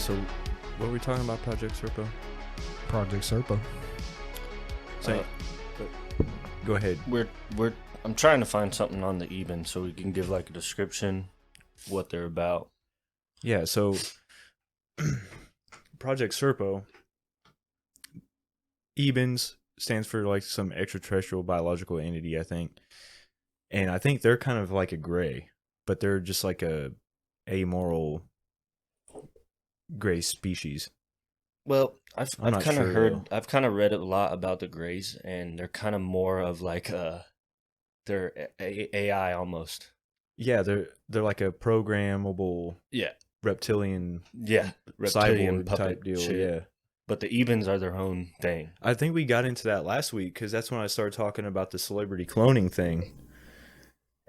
So what were we talking about, Project Serpo? Project Serpo. So, go ahead. I'm trying to find something on the Eben so we can give like a description, what they're about. Yeah, so Project Serpo, Ebens stands for like some extraterrestrial biological entity, I think. And I think they're kind of like a gray, but they're just like a amoral gray species. Well, I've kind of though. I've kind of read a lot about the Greys, and they're kind of more of like they're AI almost. Yeah, they're like a programmable Yeah, reptilian reptilian cyborg puppet type deal. shit. Yeah. But the Ebens are their own thing. I think we got into that last week because that's when I started talking about the celebrity cloning thing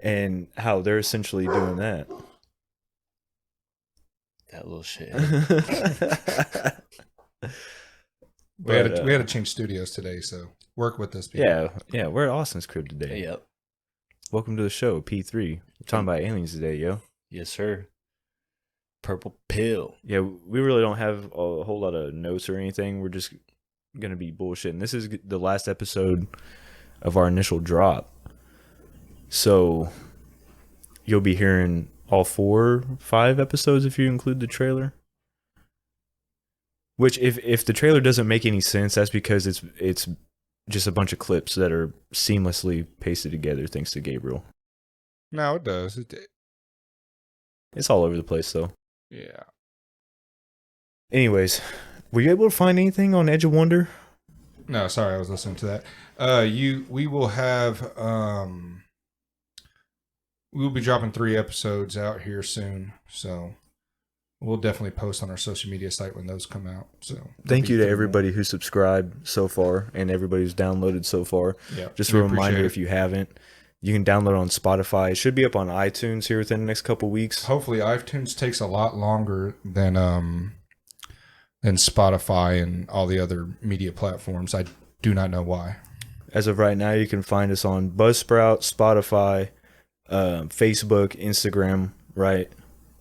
and how they're essentially doing that. That little shit. We had to change studios today, so work with us. People. Yeah, we're at Austin's crib today. Yep. Welcome to the show, P3. We're talking about aliens today, yo. Yes, sir. Purple pill. Yeah, we really don't have a whole lot of notes or anything. We're just gonna be bullshitting. This is the last episode of our initial drop, so you'll be hearing all 5 episodes if you include the trailer. Which, if the trailer doesn't make any sense, that's because it's just a bunch of clips that are seamlessly pasted together thanks to Gabriel. No, it does. It's all over the place, though. Yeah. Anyways, were you able to find anything on Edge of Wonder? No, sorry, I was listening to that. We will have we will be dropping 3 episodes out here soon, so we'll definitely post on our social media site when those come out. So thank you to everybody who subscribed so far and everybody who's downloaded so far. Yeah, just a reminder, if you haven't, you can download on Spotify. It should be up on iTunes here within the next couple weeks. Hopefully, iTunes takes a lot longer than Spotify and all the other media platforms. I do not know why. As of right now, you can find us on Buzzsprout, Spotify, Facebook, Instagram. Right,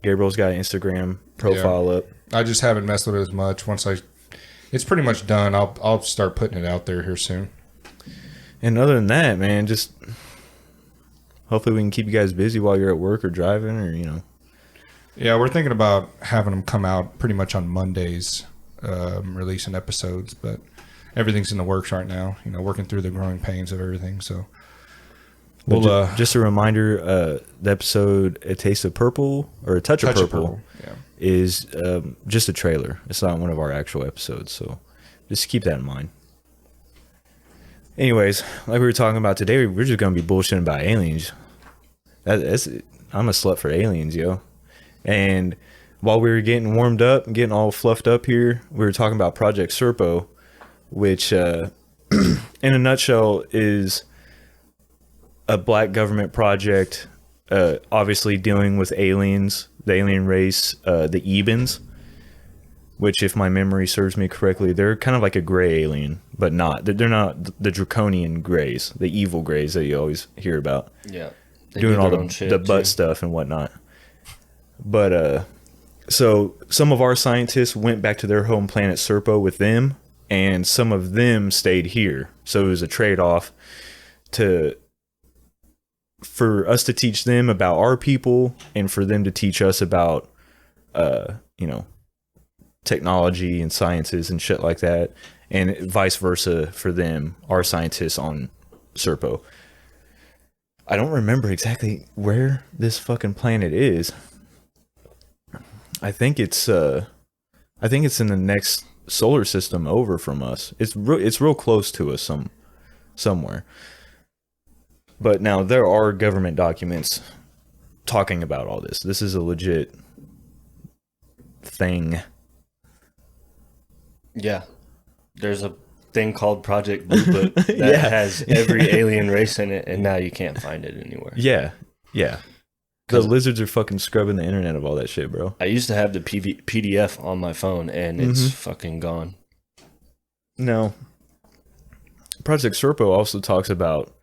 Gabriel's got an Instagram profile up. I just haven't messed with it as much. It's pretty much done. I'll start putting it out there here soon. And other than that, man, just hopefully we can keep you guys busy while you're at work or driving, or Yeah, we're thinking about having them come out pretty much on Mondays, releasing episodes, but everything's in the works right now. Working through the growing pains of everything. So, just a reminder: the episode "A Taste of Purple" or "A Touch of Purple" is just a trailer. It's not one of our actual episodes, so just keep that in mind. Anyways, like we were talking about today, we're just gonna be bullshitting about aliens. I'm a slut for aliens, yo. And while we were getting warmed up and getting all fluffed up here, we were talking about Project Serpo, which in a nutshell is a black government project, obviously dealing with aliens, the alien race, the Ebens, which, if my memory serves me correctly, they're kind of like a gray alien, but not. They're not the draconian grays, the evil grays that you always hear about. Yeah. Doing all the butt stuff and whatnot. But so some of our scientists went back to their home planet Serpo with them, and some of them stayed here. So it was a trade-off for us to teach them about our people and for them to teach us about technology and sciences and shit like that, and vice versa for them, our scientists on Serpo. I don't remember exactly where this fucking planet is. I think it's in the next solar system over from us. It's real close to us somewhere. But now there are government documents talking about all this. This is a legit thing. Yeah. There's a thing called Project Blue Book that has every alien race in it, and now you can't find it anywhere. Yeah. The lizards are fucking scrubbing the internet of all that shit, bro. I used to have the PDF on my phone, and it's fucking gone. No. Project Serpo also talks about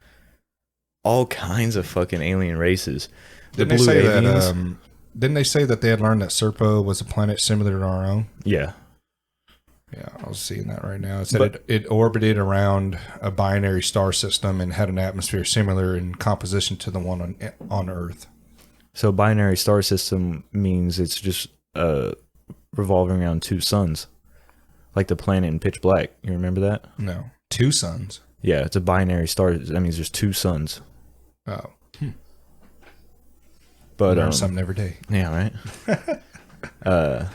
all kinds of fucking alien races. Didn't they say that didn't they say that they had learned that Serpo was a planet similar to our own? Yeah. Yeah, I was seeing that right now. It said it orbited around a binary star system and had an atmosphere similar in composition to the one on Earth. So binary star system means it's just revolving around two suns, like the planet in Pitch Black. You remember that? No, two suns. Yeah, it's a binary star. That means there's two suns. Oh, But learn something every day. yeah, right.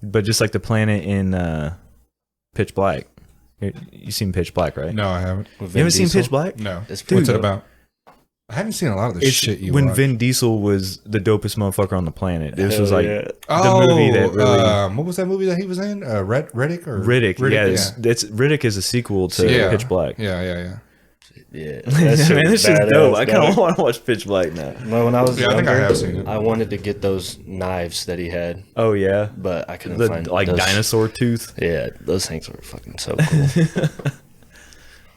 But just like the planet in Pitch Black. You seen Pitch Black, right? No, I haven't. You haven't seen Pitch Black? No. It's What's it dude, about? I haven't seen a lot of this It's shit you when watch. Vin Diesel was the dopest motherfucker on the planet. This was Hell like yeah. the movie that really what was that movie that he was in? Riddick or Riddick. Yeah, yeah. it's Riddick is a sequel to Yeah. Pitch Black. Yeah. Yeah, Man, this shit's badass, dope. I kind dog. of want to watch Pitch Black now. Well, when I was Yeah, I think I younger, have seen it. I wanted to get those knives that he had, Oh yeah, but I couldn't the find like those. dinosaur tooth. Yeah, those things were fucking so cool.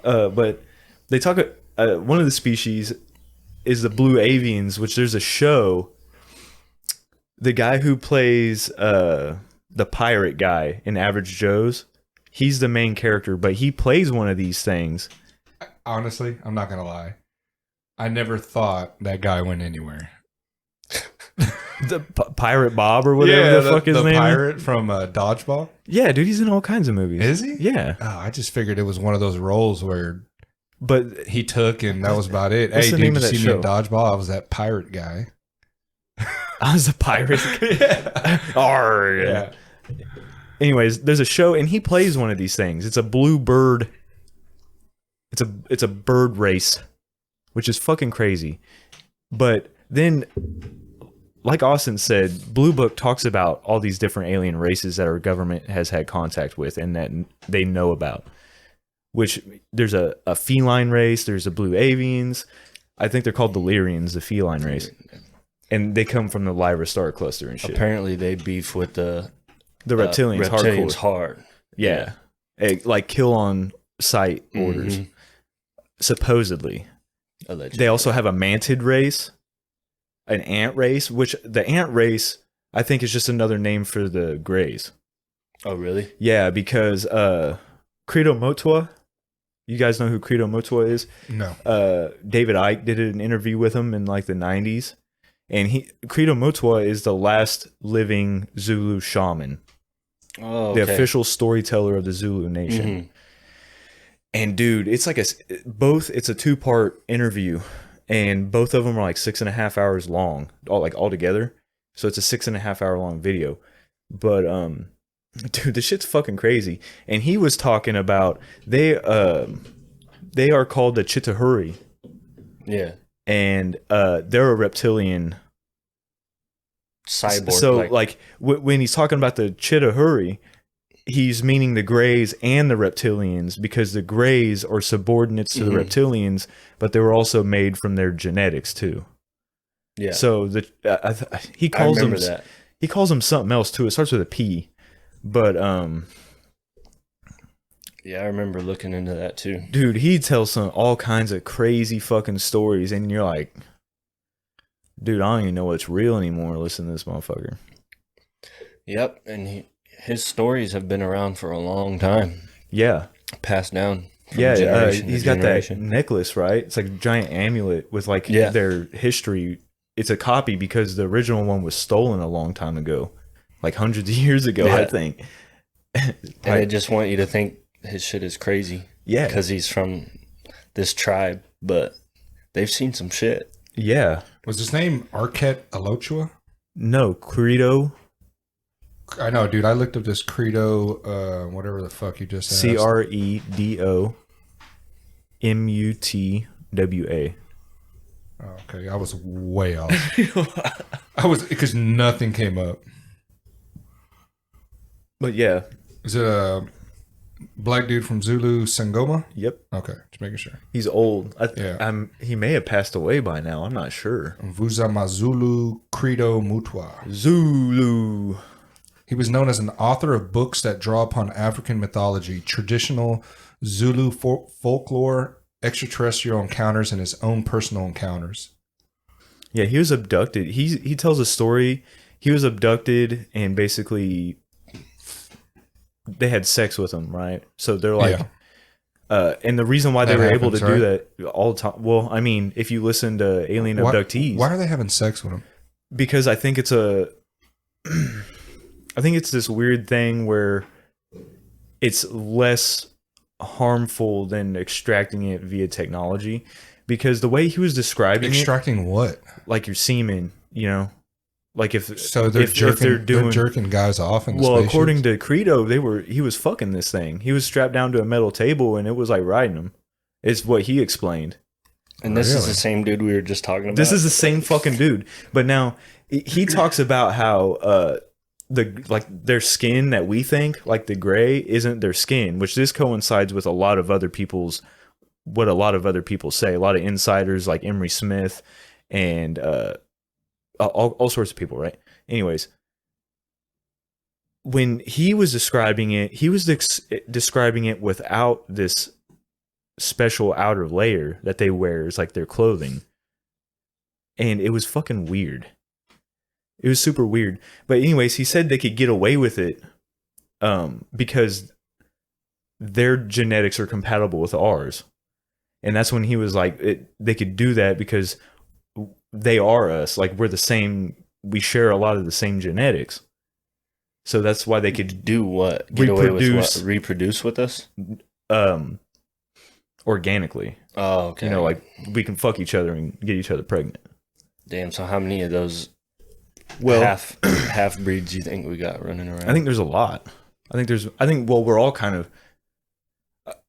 But they talk. One of the species is the blue avians, which there's a show. The guy who plays the pirate guy in Average Joe's, he's the main character, but he plays one of these things. Honestly, I'm not gonna lie. I never thought that guy went anywhere. The Pirate Bob or whatever the fuck his the name is. pirate from Dodgeball. Yeah, dude, he's in all kinds of movies. Is he? Yeah, Oh, I just figured it was one of those roles where but he took and that was about it. What's Hey, the dude, name you of that see show? me in Dodgeball? I was that pirate guy. I was a pirate. Arr. Yeah. Anyways, there's a show and he plays one of these things. It's a blue bird. It's a bird race, which is fucking crazy. But then, like Austin said, Blue Book talks about all these different alien races that our government has had contact with and that they know about. Which there's a feline race, there's a blue avians. I think they're called the Lyrians, the feline race. And they come from the Lyra star cluster and shit. Apparently, they beef with the The reptilians, reptilians hardcore. hard. Yeah. Like kill on sight orders. Mhm. Supposedly. Allegedly. They also have a mantid race, an ant race, which the ant race, I think, is just another name for the Greys. Oh, really? Yeah, because Credo Motua, you guys know who Credo Motua is? No. David Icke did an interview with him in like the 90s. And Credo Motua is the last living Zulu shaman, Oh, the okay. official storyteller of the Zulu nation. Mhm. And dude, it's like it's a 2-part interview, and both of them are like 6.5 hours long, all together. So it's a 6.5 hour long video. But dude, this shit's fucking crazy. And he was talking about they are called the Chitahuri, Yeah. and they're a reptilian Cyborg. So like when he's talking about the Chitahuri, he's meaning the Greys and the reptilians, because the Greys are subordinates to the reptilians, but they were also made from their genetics too. yeah. So he calls I them remember that. he calls them something else too. It starts with a P, but Yeah, I remember looking into that too. dude, he tells all kinds of crazy fucking stories, and you're like, dude, I don't even know what's real anymore. Listen to this motherfucker. Yep, and his stories have been around for a long time, Yeah. passed down. From Yeah, generation to he's got that generation. necklace, right? It's like a giant amulet with like Yeah. their history. It's a copy because the original one was stolen a long time ago, like hundreds of years ago, I Yeah. think. And they just want you to think his shit is crazy Yeah, because he's from this tribe, but they've seen some shit. yeah. Was his name Arquette Alochua? No, Credo, I know, dude. I looked up this Credo, whatever the fuck you just asked. CREDOMUTWA. Oh, okay, I was way off. I was because nothing came up. But yeah, Is it a black dude from Zulu Sangoma? yep. Okay, just making sure. He's old. Yeah. He may have passed away by now. I'm not sure. Vuzamazulu Credo Mutwa. Zulu. He was known as an author of books that draw upon African mythology, traditional Zulu folklore, extraterrestrial encounters, and his own personal encounters. Yeah, he was abducted. He tells a story. He was abducted and basically they had sex with him, right? So they're like, and the reason why they That were able to happens, do right? that all the time. Well, I mean, if you listen to alien abductees, Why are they having sex with him? because I think it's a, I think it's this weird thing where it's less harmful than extracting it via technology. Because the way he was describing Extracting what? it, like your semen, you know, like if So they're if jerking. they're doing they're jerking guys off in the well, spaceships? according to Credo, he was fucking this thing. He was strapped down to a metal table and it was like riding him. Is what he explained. And this is Really? the same dude we were just talking about. This is the same fucking dude. But now he talks about how their skin that we think like the gray isn't their skin, which this coincides with a lot of other people's what a lot of other people say. A lot of insiders like Emery Smith and all sorts of people, right? Anyways, when he was describing it, he was describing it without this special outer layer that they wear as like their clothing. And it was fucking weird. It was super weird. But anyways, he said they could get away with it because their genetics are compatible with ours. And that's when he was like, they could do that because they are us. Like we're the same. We share a lot of the same genetics. So that's why they could do what? Get away with reproduce- what? Reproduce with us? Organically. Oh, okay. You know, like we can fuck each other and get each other pregnant. Damn. So how many of those Well, half breeds do you think we got running around? I think there's a lot. Well, we're all kind of,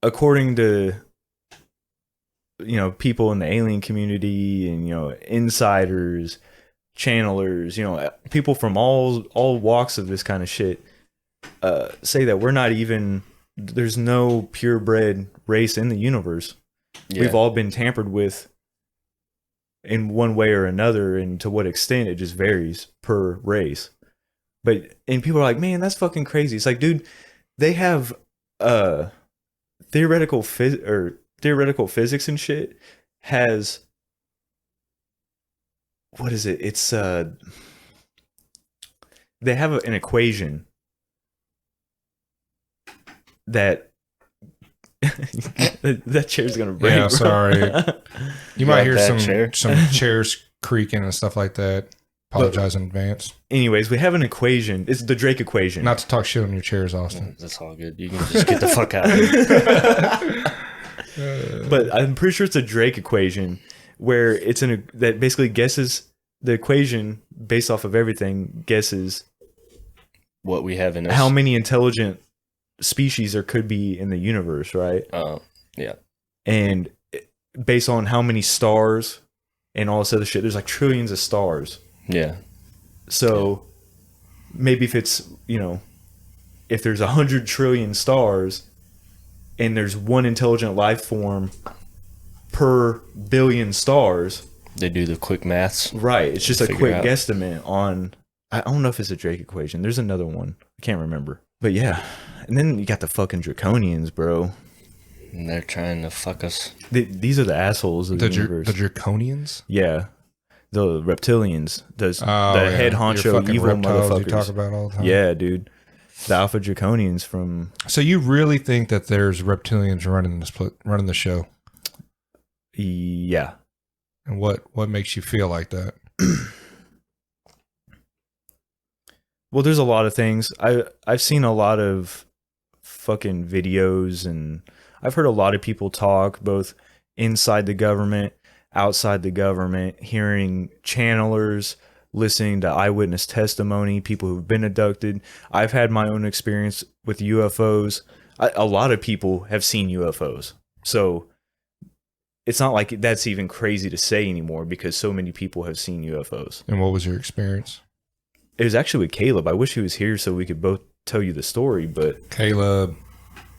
according to, you know, people in the alien community and, you know, insiders, channelers, you know, people from all walks of this kind of shit, say that we're not even, there's no purebred race in the universe. Yeah. We've all been tampered with in one way or another, and to what extent it just varies per race. And people are like, man, that's fucking crazy. It's like, dude, they have theoretical physics and shit has, what is it? It's they have an equation that that chair's gonna break. Yeah, bro. sorry. You might got hear that chair? some chairs creaking and stuff like that. Apologize in advance. Anyways, we have an equation. It's the Drake equation. Not to talk shit on your chairs, Austin. That's all good. You can just get the fuck out of here. But I'm pretty sure it's a Drake equation where it's that basically guesses the equation based off of everything, guesses What we have in us. how many intelligent species there could be in the universe, right? Yeah. And based on how many stars and all this other shit, there's like trillions of stars. Yeah. So maybe if it's, you know, if there's 100 trillion stars and there's one intelligent life form per billion stars, They do the quick maths. right? It's just a Figure quick out. guesstimate on, I don't know if it's a Drake equation. There's another one. I can't remember. But yeah. And then you got the fucking Draconians, bro. And they're trying to fuck us. These are the assholes of the universe. The Draconians? Yeah. The reptilians. The Yeah. head Your honcho fucking evil reptiles motherfuckers. you talk about all the time. Yeah, dude. The Alpha Draconians from... So you really think that there's reptilians running the show? Yeah. And what makes you feel like that? Well, there's a lot of things. I've seen a lot of fucking videos, and I've heard a lot of people talk, both inside the government, outside the government, hearing channelers, listening to eyewitness testimony, people who've been abducted. I've had my own experience with UFOs. A lot of people have seen UFOs. So it's not like that's even crazy to say anymore because so many people have seen UFOs. And what was your experience? It was actually with Caleb. I wish he was here so we could both tell you the story, but Caleb,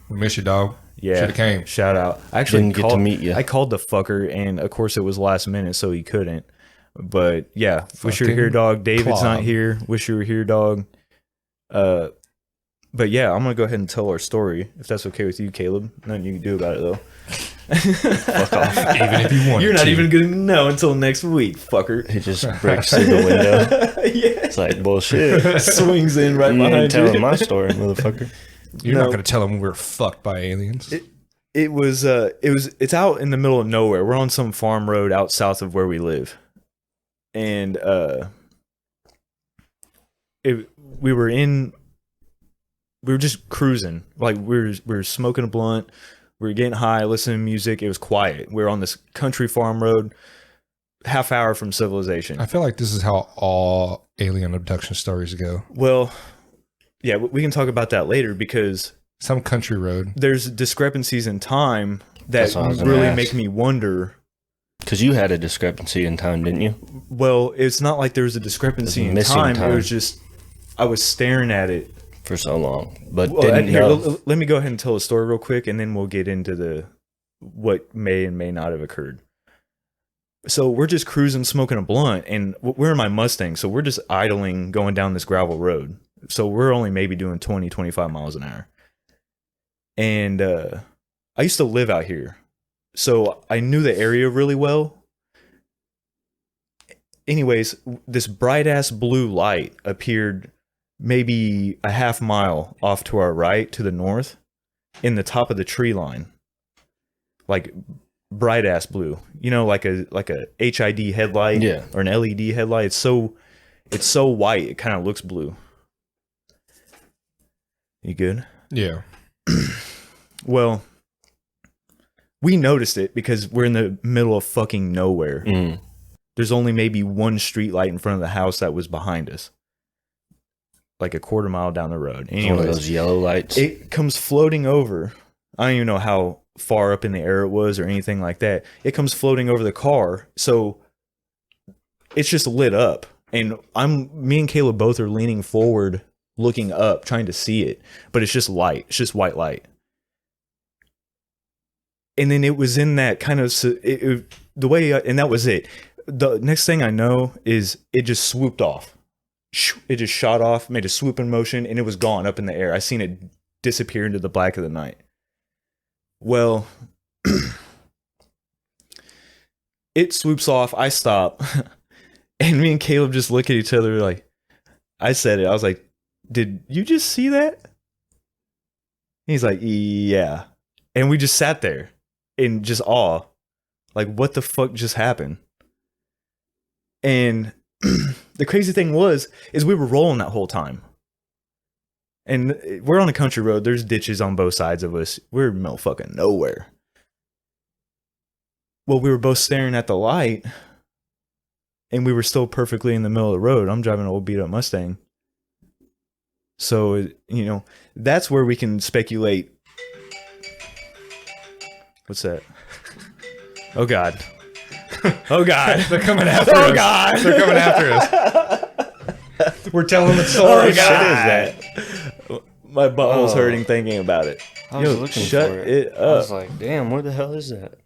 we miss you, dog. yeah, Shoulda came. Shout out. I actually Didn't get to meet ya. I called the fucker, and of course it was last minute, so he couldn't. But yeah, wish you were Fucking here, dog. David's clod. not here. Wish you were here, dog. But yeah, I'm gonna go ahead and tell our story if that's okay with you, Caleb. Nothing you can do about it though. Fuck off. Even if you want, You're not even gonna know until next week, fucker. He just breaks through the window. Yeah. It's like bullshit. Swings in right You ain't behind telling you. my story, motherfucker. You're No. not going to tell them we're fucked by aliens. It's out in the middle of nowhere. We're on some farm road out south of where we live. And we were just cruising. Like we were smoking a blunt, we were getting high, listening to music. It was quiet. We were on this country farm road, half hour from civilization. I feel like this is how all alien abduction stories go. Well, yeah, we can talk about that later because Some country road. there's discrepancies in time that That's what I was gonna really ask. make me wonder. Because you had a discrepancy in time, didn't you? Well, it's not like there was a discrepancy in missing time. It time. was just I was staring at it. For so long. But Well, didn't here, know. let me go ahead and tell a story real quick, and then we'll get into what may and may not have occurred. So we're just cruising, smoking a blunt, and we're in my Mustang, so we're just idling, going down this gravel road. So we're only maybe doing 20, 25 miles an hour. And I used to live out here, so I knew the area really well. Anyways, this bright ass blue light appeared maybe a half mile off to our right, to the north, in the top of the tree line. Like bright ass blue, you know, like a HID headlight, Yeah. or an LED headlight. It's so white, it kind of looks blue. You good? Yeah. Well, we noticed it because we're in the middle of fucking nowhere. Mm. There's only maybe one street light in front of the house that was behind us, like a quarter mile down the road. One of Anyways, those yellow lights. it comes floating over. I don't even know how far up in the air it was or anything like that. It comes floating over the car, so it's just lit up. And me and Caleb both are leaning forward, looking up, trying to see it, but it's just light. It's just white light. And then it was in that kind of the way, and that was it. The next thing I know is it just swooped off. It just shot off, made a swooping motion, and it was gone up in the air. I seen it disappear into the black of the night. Well, it swoops off. I stop, and me and Caleb just look at each other like, I said it. I was like, "Did you just see that?" He's like, "Yeah," and we just sat there in just awe, like, what the fuck just happened? And the crazy thing is we were rolling that whole time. And we're on a country road. There's ditches on both sides of us. We're in fucking nowhere. Well, we were both staring at the light, and we were still perfectly in the middle of the road. I'm driving an old beat up Mustang. So, you know, that's where we can speculate. What's that? Oh, God. Oh, God. They're coming after us. Oh, God. They're coming after us. We're telling the story. Oh, What shit God. is that? My butthole's Oh. hurting thinking about it. I was Yo, looking shut for it I was up. like, damn, where the hell is that?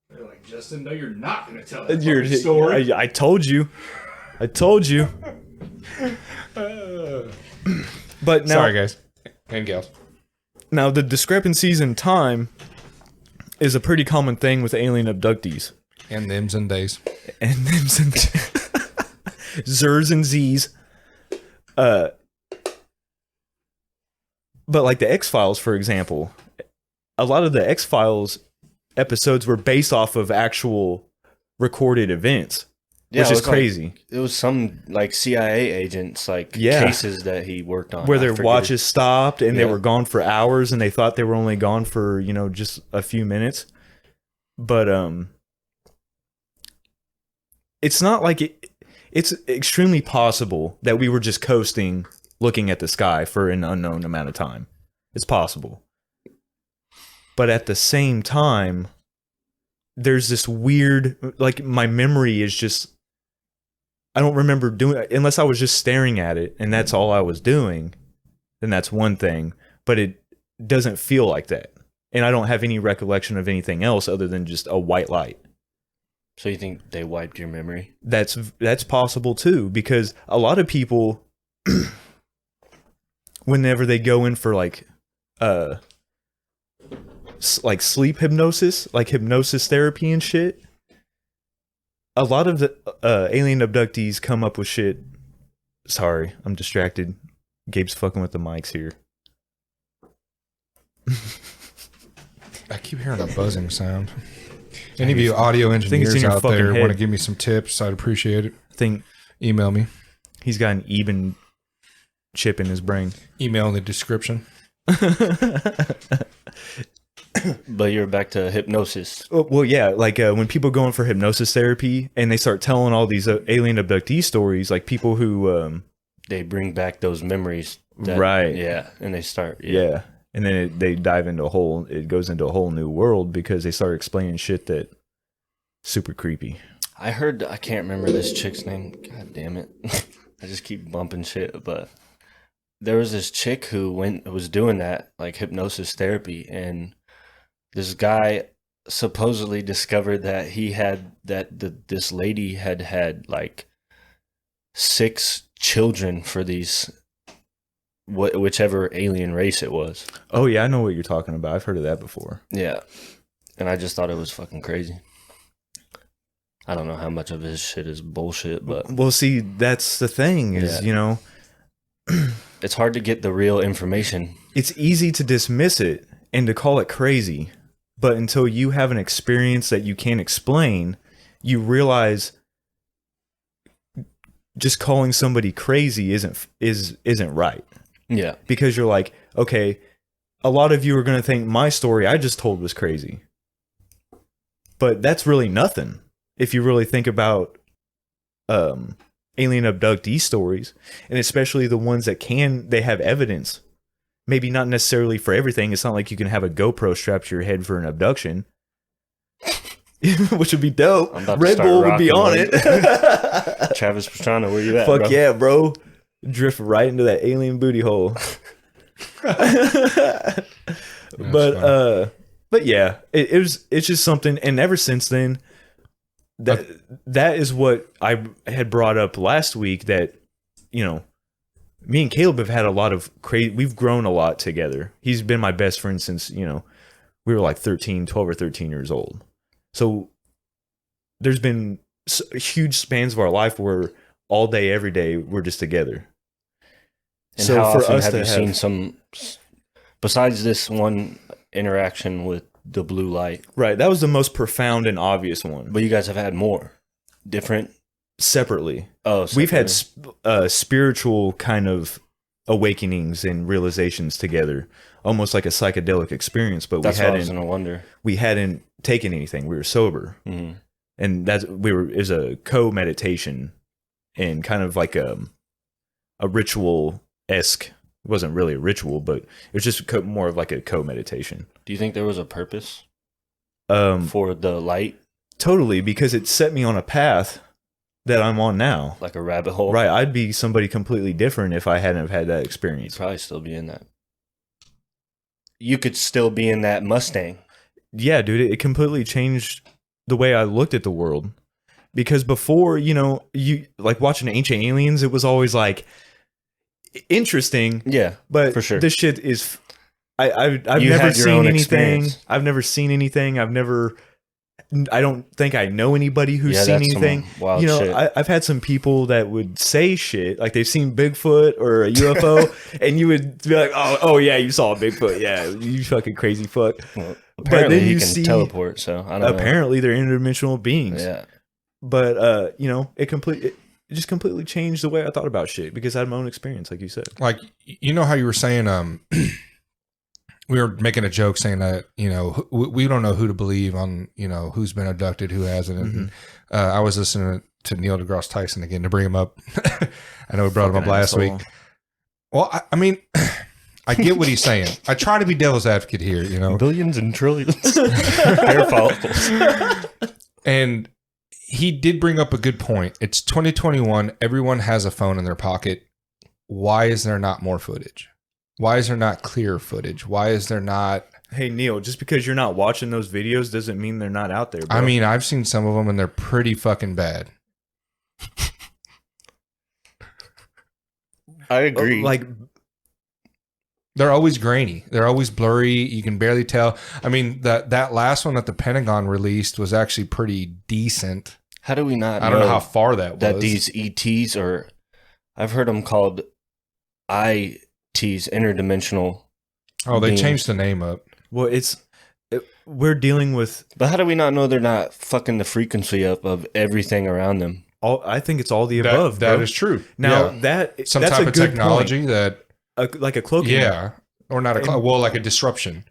They're like, Justin, no, you're not going to tell that You're, fucking story. I told you. I told you. But now, Sorry, guys and gals. now the discrepancies in time is a pretty common thing with alien abductees. And thems and days. And them some Zers and Z's. But like the X-Files, for example, a lot of the X-Files episodes were based off of actual recorded events, Yeah, which it is was like- crazy. It was some like CIA agents, like Yeah. cases that he worked on. Where I their forget watches stopped and they Yeah. were gone for hours and they thought they were only gone for, you know, just a few minutes. But it's not like it's extremely possible that we were just coasting looking at the sky for an unknown amount of time. It's possible. But at the same time, there's this weird, like, my memory is just, I don't remember doing it unless I was just staring at it and that's all I was doing. Then that's one thing, but it doesn't feel like that. And I don't have any recollection of anything else other than just a white light. So you think they wiped your memory? That's possible too, because a lot of people whenever they go in for like sleep hypnosis, like hypnosis therapy and shit, a lot of the alien abductees come up with shit. Sorry, I'm distracted. Gabe's fucking with the mics here. I keep hearing a buzzing sound. Any of you audio engineers in your out fucking there head. want to give me some tips, I'd appreciate it. I think Email me. he's got an even chip in his brain. Email in the description. But you're back to hypnosis. Well, yeah, like when people go in for hypnosis therapy and they start telling all these alien abductee stories, like people who, They bring back those memories. Right. Yeah. And they start. yeah, and then they dive into it goes into a whole new world because they start explaining shit that super creepy. I can't remember this chick's name. God damn it. I just keep bumping shit. But there was this chick who was doing that, like hypnosis therapy. And this guy supposedly discovered that this lady had like 6 children for these, whichever alien race it was. Oh yeah, I know what you're talking about. I've heard of that before. Yeah. And I just thought it was fucking crazy. I don't know how much of his shit is bullshit, but Well, see, that's the thing is, Yeah. It's hard to get the real information. It's easy to dismiss it and to call it crazy, but until you have an experience that you can't explain, you realize just calling somebody crazy isn't right. Yeah. Because you're like, okay, a lot of you are going to think my story I just told was crazy. But that's really nothing. If you really think about alien abductee stories, and especially the ones that they have evidence, maybe not necessarily for everything. It's not like you can have a GoPro strapped to your head for an abduction, which would be dope. Red Bull would be on it. Travis Pastrana, where you at, Fuck bro? yeah, bro. Drift right into that alien booty hole. But yeah, it's just something. And ever since then, that is what I had brought up last week, that, you know, me and Caleb have had a lot of we've grown a lot together. He's been my best friend since, you know, we were like 12 or 13 years old. So there's been huge spans of our life where all day, every day, we're just together. And So how for often us have to you seen some, besides this one interaction with the blue light? Right, that was the most profound and obvious one. But you guys have had more different. Separately. Oh, We've had spiritual kind of awakenings and realizations together, almost like a psychedelic experience. But that's what I was gonna wonder. We hadn't taken anything. We were sober, and it was a co-meditation and kind of like a ritual-esque. It wasn't really a ritual, but it was just more of like a co-meditation. Do you think there was a purpose Um, for the light, totally, because it set me on a path that I'm on now. like a rabbit hole? Right, I'd be somebody completely different if I hadn't have had that You'd experience. probably still be in that. You could still be in that Mustang. Yeah, dude, it completely changed the way I looked at the world. Because before, you know, you like watching Ancient Aliens, it was always like interesting. Yeah, But for sure. this shit is I've You never had your seen own anything. experience. I've never seen anything. I don't think I know anybody who's Yeah, seen that's some anything. wild You know, shit. I've had some people that would say shit like they've seen Bigfoot or a UFO, and you would be like, "Oh yeah, you saw a Bigfoot. Yeah, you fucking crazy fuck." Well, apparently then he you can see- teleport, so I don't Apparently, they're interdimensional beings. know. Yeah. But you know, it just completely changed the way I thought about shit because I had my own experience, like you said. Like, you know how you were saying, we were making a joke saying that, you know, we don't know who to believe on, you know, who's been abducted, who hasn't. And I was listening to Neil deGrasse Tyson again to bring him up. I know we brought him up Fucking last asshole. week. Well, I mean, I get what he's saying. I try to be devil's advocate here, you know. Billions and trillions. Hair follicles. And he did bring up a good point. It's 2021. Everyone has a phone in their pocket. Why is there not more footage? Why is there not clear footage? Why is there not... Hey Neil, just because you're not watching those videos doesn't mean they're not out there, bro. I mean, I've seen some of them and they're pretty fucking bad. I agree. like They're always grainy. They're always blurry. You can barely tell. I mean, that last one that the Pentagon released was actually pretty decent. How do we not I don't know how far that was. that these ETs are, I've heard them called ITs, interdimensional. Oh, they beings. changed the name up. Well, we're dealing with But how do we not know they're not fucking the frequency up of everything around them? all. I think it's all the above. That bro. is true. Now Yeah. that's Some a type of good technology point. that, Like a cloaking. yeah, or not well, like a disruption.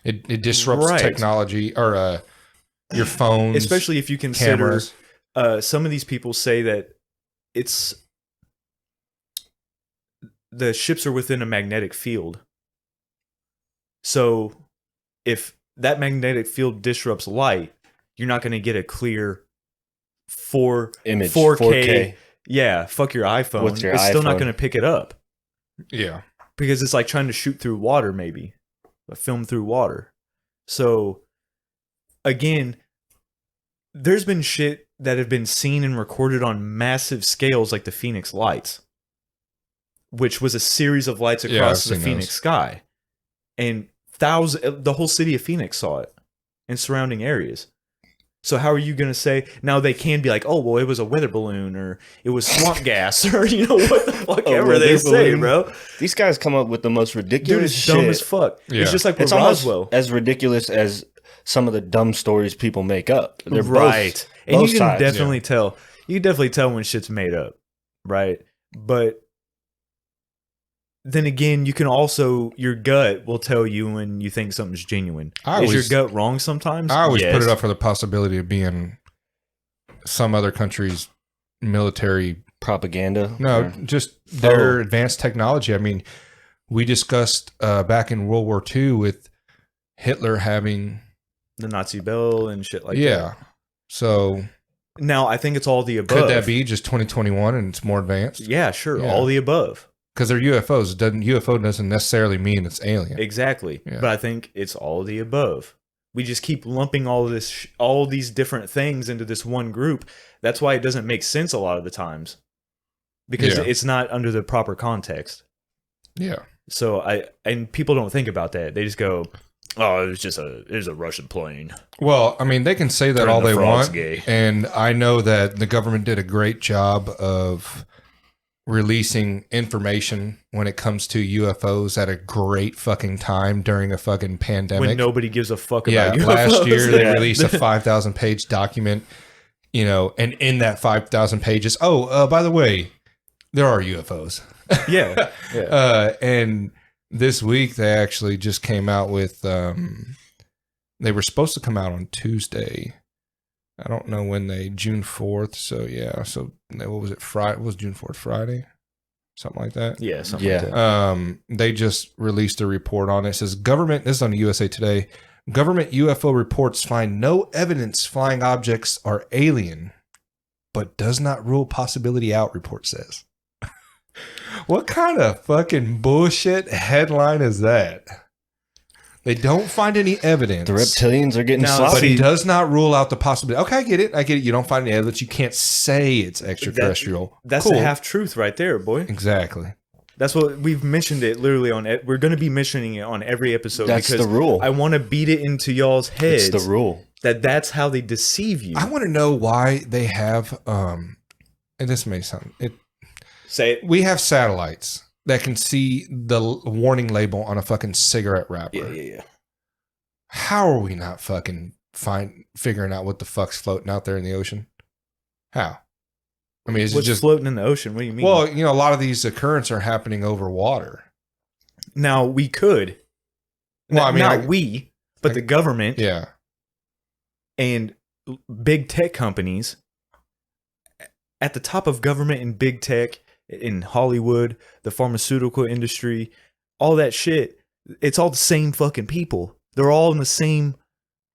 It disrupts Right. technology or your phones, Especially if you consider cameras. some of these people say that it's the ships are within a magnetic field. So if that magnetic field disrupts light, you're not going to get a clear Image, 4K. Yeah, fuck your iPhone. With your it's still not iPhone. going to pick it up Yeah. because it's like trying to shoot through water, maybe a film through water. So again, there's been shit that have been seen and recorded on massive scales, like the Phoenix Lights, which was a series of lights Yeah, across I've the seen Phoenix those. sky, and the whole city of Phoenix saw it and surrounding areas. So how are you going to say now? They can be like, oh well, it was a weather balloon or it was swamp gas or what the fuck A ever they weather say, balloon. bro. These guys come up with the most Dude, ridiculous it's shit. dumb as fuck. Yeah. It's just like with It's almost Roswell. as ridiculous as some of the dumb stories people make up. They're Right. And both you can sides, definitely tell. You can definitely tell when shit's made up, right? But then again, you can also, your gut will tell you when you think something's genuine. I Is your always- gut wrong sometimes? I always put Yes. it up for the possibility of being some other country's military. propaganda. No, or- just their advanced technology. I mean, we discussed back in World War II with Hitler having, The Nazi bell and shit like yeah. that. So Now, I think it's all the above. could that be just 2021 and it's more advanced? Yeah, sure. Yeah. All the above. Because they're UFOs. UFO doesn't necessarily mean it's alien. Exactly. Yeah. But I think it's all the above. We just keep lumping all these different things into this one group. That's why it doesn't make sense a lot of the times. Because Yeah. it's not under the proper context. Yeah. So and people don't think about that. They just go, "Oh, it was a Russian plane." Well, I mean, they can say that Turn all the they frogs want. gay. And I know that the government did a great job of releasing information when it comes to UFOs at a great fucking time during a fucking pandemic. When nobody gives a fuck Yeah, about UFOs. last year they Yeah. released a 5,000 page document, and in that 5,000 pages, by the way, there are UFOs. Yeah. Yeah. And this week they actually just came out with, they were supposed to come out on Tuesday. I don't know when June 4th. So yeah. So what was it? Friday? Was June 4th Friday? Something like that. Yeah. Something Yeah. like that. They just released a report on it. It says government, this is on USA Today, government UFO reports find no evidence flying objects are alien, but does not rule possibility out, report says. What kind of fucking bullshit headline is that? They don't find any evidence. The reptilians are getting Now, but sloppy. he does not rule out the possibility. Okay, I get it. You don't find any evidence. You can't say it's extraterrestrial. That's Cool. the half truth right there, boy. Exactly. That's what we've mentioned it literally on. We're going to be mentioning it on every episode. That's because the rule. I want to beat it into y'all's heads. It's the rule. That's how they deceive you. I want to know why they have and this may sound Say it. we have satellites that can see the warning label on a fucking cigarette wrapper. Yeah. How are we not fucking figuring out what the fuck's floating out there in the ocean? How? I mean, is What's it just floating in the ocean? What do you mean? well, a lot of these occurrences are happening over water. now we could. Well, I mean, not I- we, but the government Yeah. and big tech companies at the top of government and big tech in Hollywood, the pharmaceutical industry, all that shit. It's all the same fucking people. They're all in the same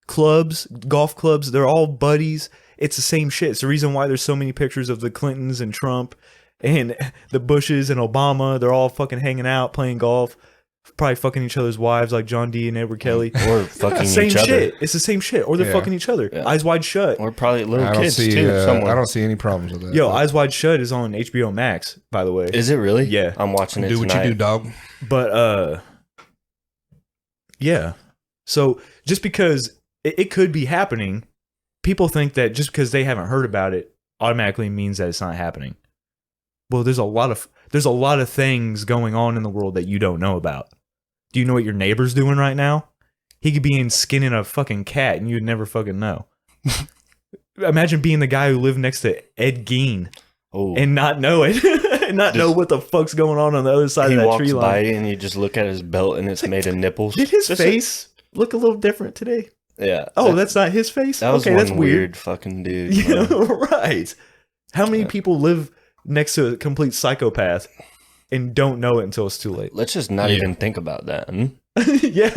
clubs, golf clubs. They're all buddies. It's the same shit. It's the reason why there's so many pictures of the Clintons and Trump and the Bushes and Obama. They're all fucking hanging out, playing golf, probably fucking each other's wives like John D. and Edward Kelly. Or fucking Same each other. shit. It's the same shit. Or they're Yeah. fucking each other. Yeah. Eyes Wide Shut. Or probably little I don't kids see too. Somewhere. I don't see any problems with that. Yo, Eyes Wide Shut is on HBO Max, by the way. Is it really? Yeah. I'm watching it do what tonight. you do, dog. But Yeah. So just because it could be happening, people think that just because they haven't heard about it automatically means that it's not happening. Well, there's a lot of things going on in the world that you don't know about. Do you know what your neighbor's doing right now? He could be skinning a fucking cat and you'd never fucking know. Imagine being the guy who lived next to Ed Gein and not know it. And not know what the fuck's going on the other side of that tree line. He walks by line. and you just look at his belt and it's made of nipples. Did his face look a little different today? Yeah. Oh, that's not his face? That was okay, one that's weird. Fucking dude. Yeah, right. How many people live next to a complete psychopath and don't know it until it's too late? Let's just not even think about that. Yeah.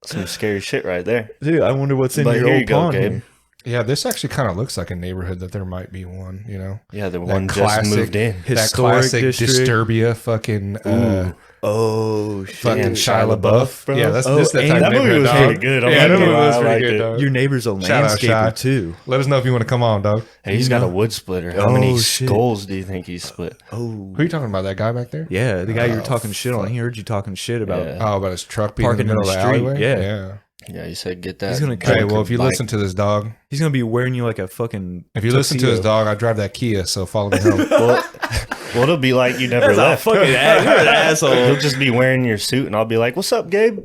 Some scary shit right there. Dude, I wonder what's in But your here old you go, pond. Gabe. Yeah, this actually kind of looks like a neighborhood that there might be one, you know? Yeah, the That one just classic- moved in. That Historic classic district. Disturbia fucking Oh, shit. fucking Damn, Shia Shia LaBeouf. LaBeouf, bro. Yeah, that's Oh, this that and type that of movie neighborhood, was dog. pretty good. I'm Yeah, not that gonna movie lie, was I pretty liked good, it. dog. Your neighbor's a Shout out, landscaper, Shia. too. Let us know if you want to come on, dog. Hey, he's got a wood splitter. How Oh, many shit. skulls do you think he split? Oh. Who are you talking about? That guy back there? Yeah, the guy you were Oh, talking shit on. fuck. He heard you talking shit about Yeah. Oh, about his truck being Parking in the in middle the of the street, alleyway? yeah. Yeah. Yeah, he said get that. He's gonna Okay, Joker well, if you bike. listen to this, dog, He's going to be wearing you like a fucking if you listen to his tuxedo. dog, I drive that Kia, so follow me home. well, it'll be like you never That's a left. fucking ass. You're an asshole. He'll just be wearing your suit, and I'll be like, "What's up, Gabe?"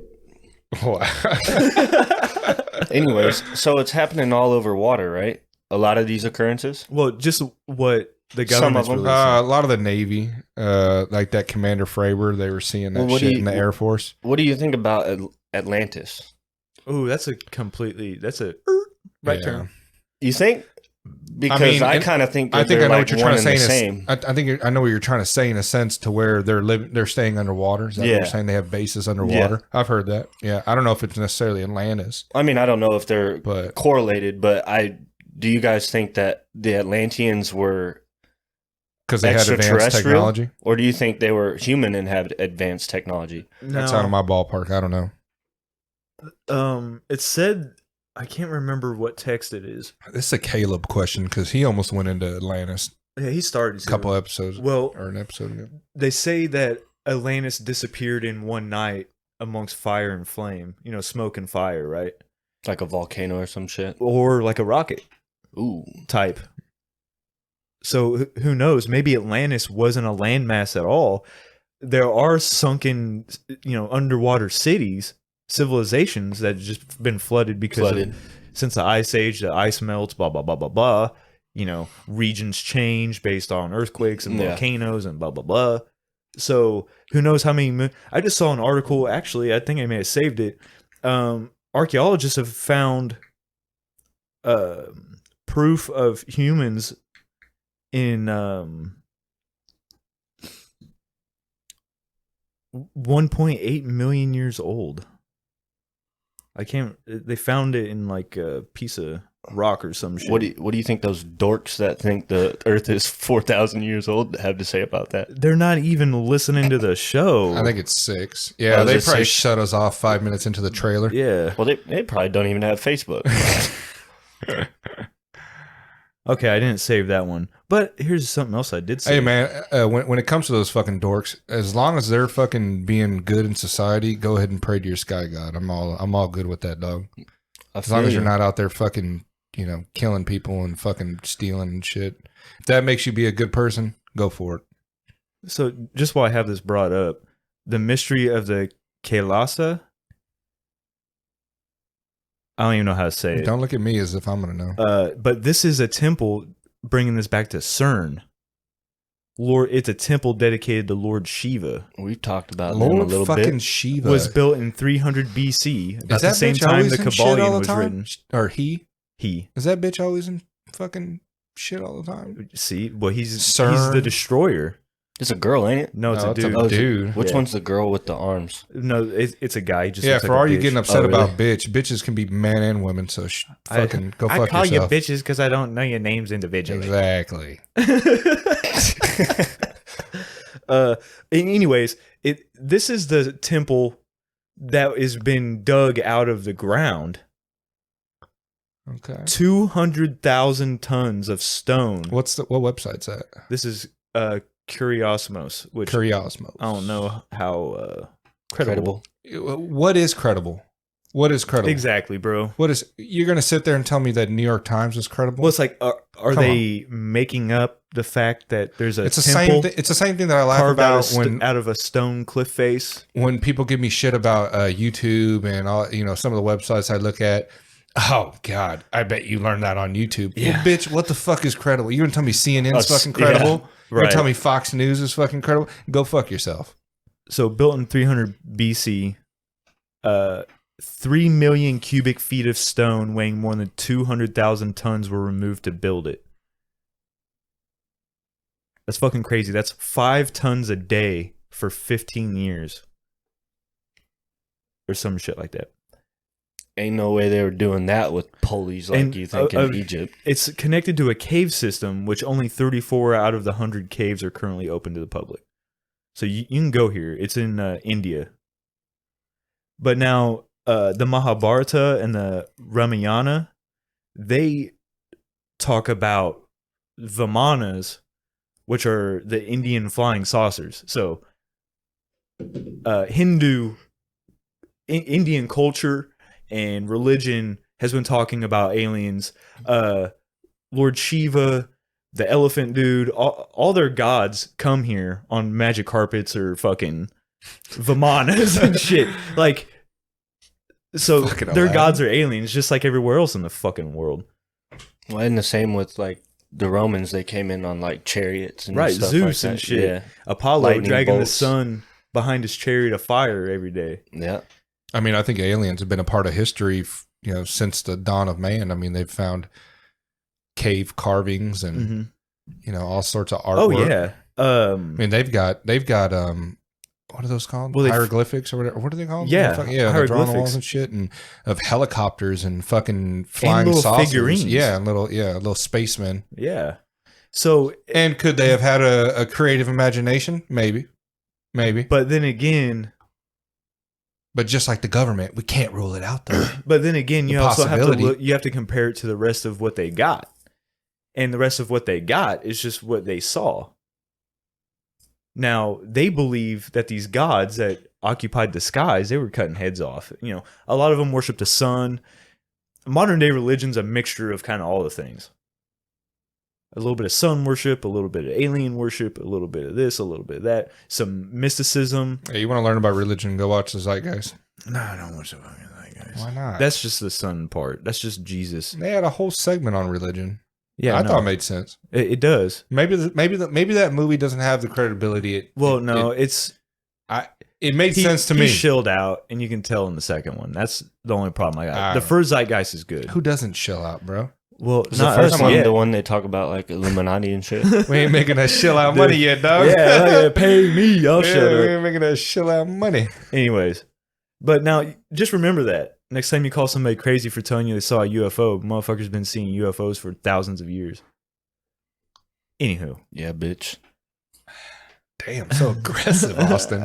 Anyways, so it's happening all over water, right? A lot of these occurrences. Well, just what the Some government's of them. releasing. A lot of the Navy, like that Commander Fravor, they were seeing that Well, what do shit you- in the Air Force. What do you think about Atlantis? Oh, that's a right Yeah. turn. You think? Because I and kind of think that I think they're I know like what you're trying to one say. and the In same. I think I know what you're trying to say in a sense to where they're staying underwater. Is that what Yeah. you're saying? They have bases underwater. I've heard that. Yeah, I don't know if it's necessarily Atlantis, I mean, I don't know if they're but correlated, but do you guys think that the Atlanteans were, because they had advanced Extraterrestrial? technology. or do you think they were human and had advanced technology? That's out of my ballpark. I don't know. It said, I can't remember what text it is. This is a Caleb question because he almost went into Atlantis Yeah, he started a couple episodes Well, or an episode ago. they say that Atlantis disappeared in one night amongst fire and flame. You know, smoke and fire, right? Like a volcano or some shit? Or like a rocket Ooh. type. So who knows? Maybe Atlantis wasn't a landmass at all. There are sunken, underwater cities, civilizations that have just been flooded because since the ice age, the ice melts, blah blah blah blah blah. Regions change based on earthquakes and Yeah. volcanoes and blah blah blah. So who knows how many? I just saw an article. Actually, I think I may have saved it. Archaeologists have found proof of humans in 1.8 million years old. They found it in like a piece of rock or some shit. What do you think those dorks that think the Earth is 4,000 years old have to say about that? They're not even listening to the show. I think it's 6. Yeah, Oh, is they it probably 6? shut us off 5 minutes into the trailer. Yeah. Well, they probably don't even have Facebook. Okay, I didn't save that one. But here's something else I did save. Hey man, when it comes to those fucking dorks, as long as they're fucking being good in society, go ahead and pray to your sky god. I'm all good with that, dog. As long as you're not out there fucking, killing people and fucking stealing and shit. If that makes you be a good person, go for it. So just while I have this brought up, the mystery of the Kailasa. I don't even know how to say it. Don't look at me as if I'm gonna know. But this is a temple, bringing this back to CERN. It's a temple dedicated to Lord Shiva. We've talked about them a Lord little fucking bit. Shiva Was built in 300 BC, about the same bitch time always the in shit all Kabbalion the was time? written. Or he? He. Is that bitch always in fucking shit all the time? See, well, he's the CERN. destroyer. It's a girl, ain't it? No, it's a it's dude. a dude. Which Yeah. one's the girl with the arms? No, it's a guy. He just Yeah, looks for like all a you bitch. getting upset Oh, really? about bitches can be men and women, so fucking go fuck I call yourself. you bitches because I don't know your names individually. Exactly. Anyways, this is the temple that has been dug out of the ground. Okay. 200,000 tons of stone. What website's that? This is Curiosmos, which Curiosmos. I don't know how Credible. What is credible? What is credible? Exactly, bro. What is you're going to sit there and tell me that New York Times is credible? Well, it's like, are Come they making up the fact that there's a It's the temple same. It's the same thing that I laugh carved about when out of a stone cliff face? when people give me shit about YouTube and all, some of the websites I look at. Oh God, I bet you learned that on YouTube. Yeah. Well, bitch, what the fuck is credible? You gonna tell me CNN's Us- fucking credible? yeah, You gonna right. tell me Fox News is fucking credible? Go fuck yourself. So built in 300 BC, 3 million cubic feet of stone weighing more than 200,000 tons were removed to build it. That's fucking crazy. That's 5 tons a day for 15 years. Or some shit like that. Ain't no way they were doing that with pulleys like And, you think in Egypt. It's connected to a cave system, which only 34 out of the 100 caves are currently open to the public. So you can go here. It's in India. But now the Mahabharata and the Ramayana, they talk about Vimanas, which are the Indian flying saucers. So Indian culture and religion has been talking about aliens. Lord Shiva, the elephant dude, all their gods come here on magic carpets or fucking Vimanas and shit. Like, so Fucking their Aladdin. gods are aliens, just like everywhere else in the fucking world. Well, and the same with like the Romans. They came in on like chariots and Right, stuff Zeus like and that. shit. Yeah, Apollo Lightning dragging bolts. the sun behind his chariot of fire every day. yeah. I mean, I think aliens have been a part of history, since the dawn of man. I mean, they've found cave carvings and all sorts of artwork. Oh yeah. I mean, they've got what are those called? Well, hieroglyphics or whatever. What are they called? Yeah, they're drawing hieroglyphics. walls and shit, and of helicopters and fucking flying little saucers. figurines. Yeah, and little spacemen. Yeah. So, And could they have had a creative imagination? Maybe. but then again, But just like the government, we can't rule it out though. you The also have to possibility. look, you have to compare it to the rest of what they got. And the rest of what they got is just what they saw. Now, they believe that these gods that occupied the skies, they were cutting heads off. A lot of them worship the sun. Modern day religion's a mixture of kind of all the things. A little bit of sun worship, a little bit of alien worship, a little bit of this, a little bit of that, some mysticism. Hey, you want to learn about religion? Go watch the Zeitgeist. No, I don't watch the fucking thing, guys. Why not? That's just the sun part. That's just Jesus. They had a whole segment on religion. Yeah, I no, thought it made sense. it does. Maybe that movie doesn't have the credibility. It made sense to me. He's chilled out, and you can tell in the second one. That's the only problem I got. All The right. first Zeitgeist is good. Who doesn't chill out, bro? Well, Was the not first us one yet. the one they talk about like Illuminati and shit? We ain't making that chill out Dude. money yet, dog. Yeah, pay me. I'll shut we up. ain't making that chill out money. Anyways, but now just remember that next time you call somebody crazy for telling you they saw a UFO, motherfuckers been seeing UFOs for thousands of years. Anywho, Yeah, bitch. Damn, so aggressive, Austin.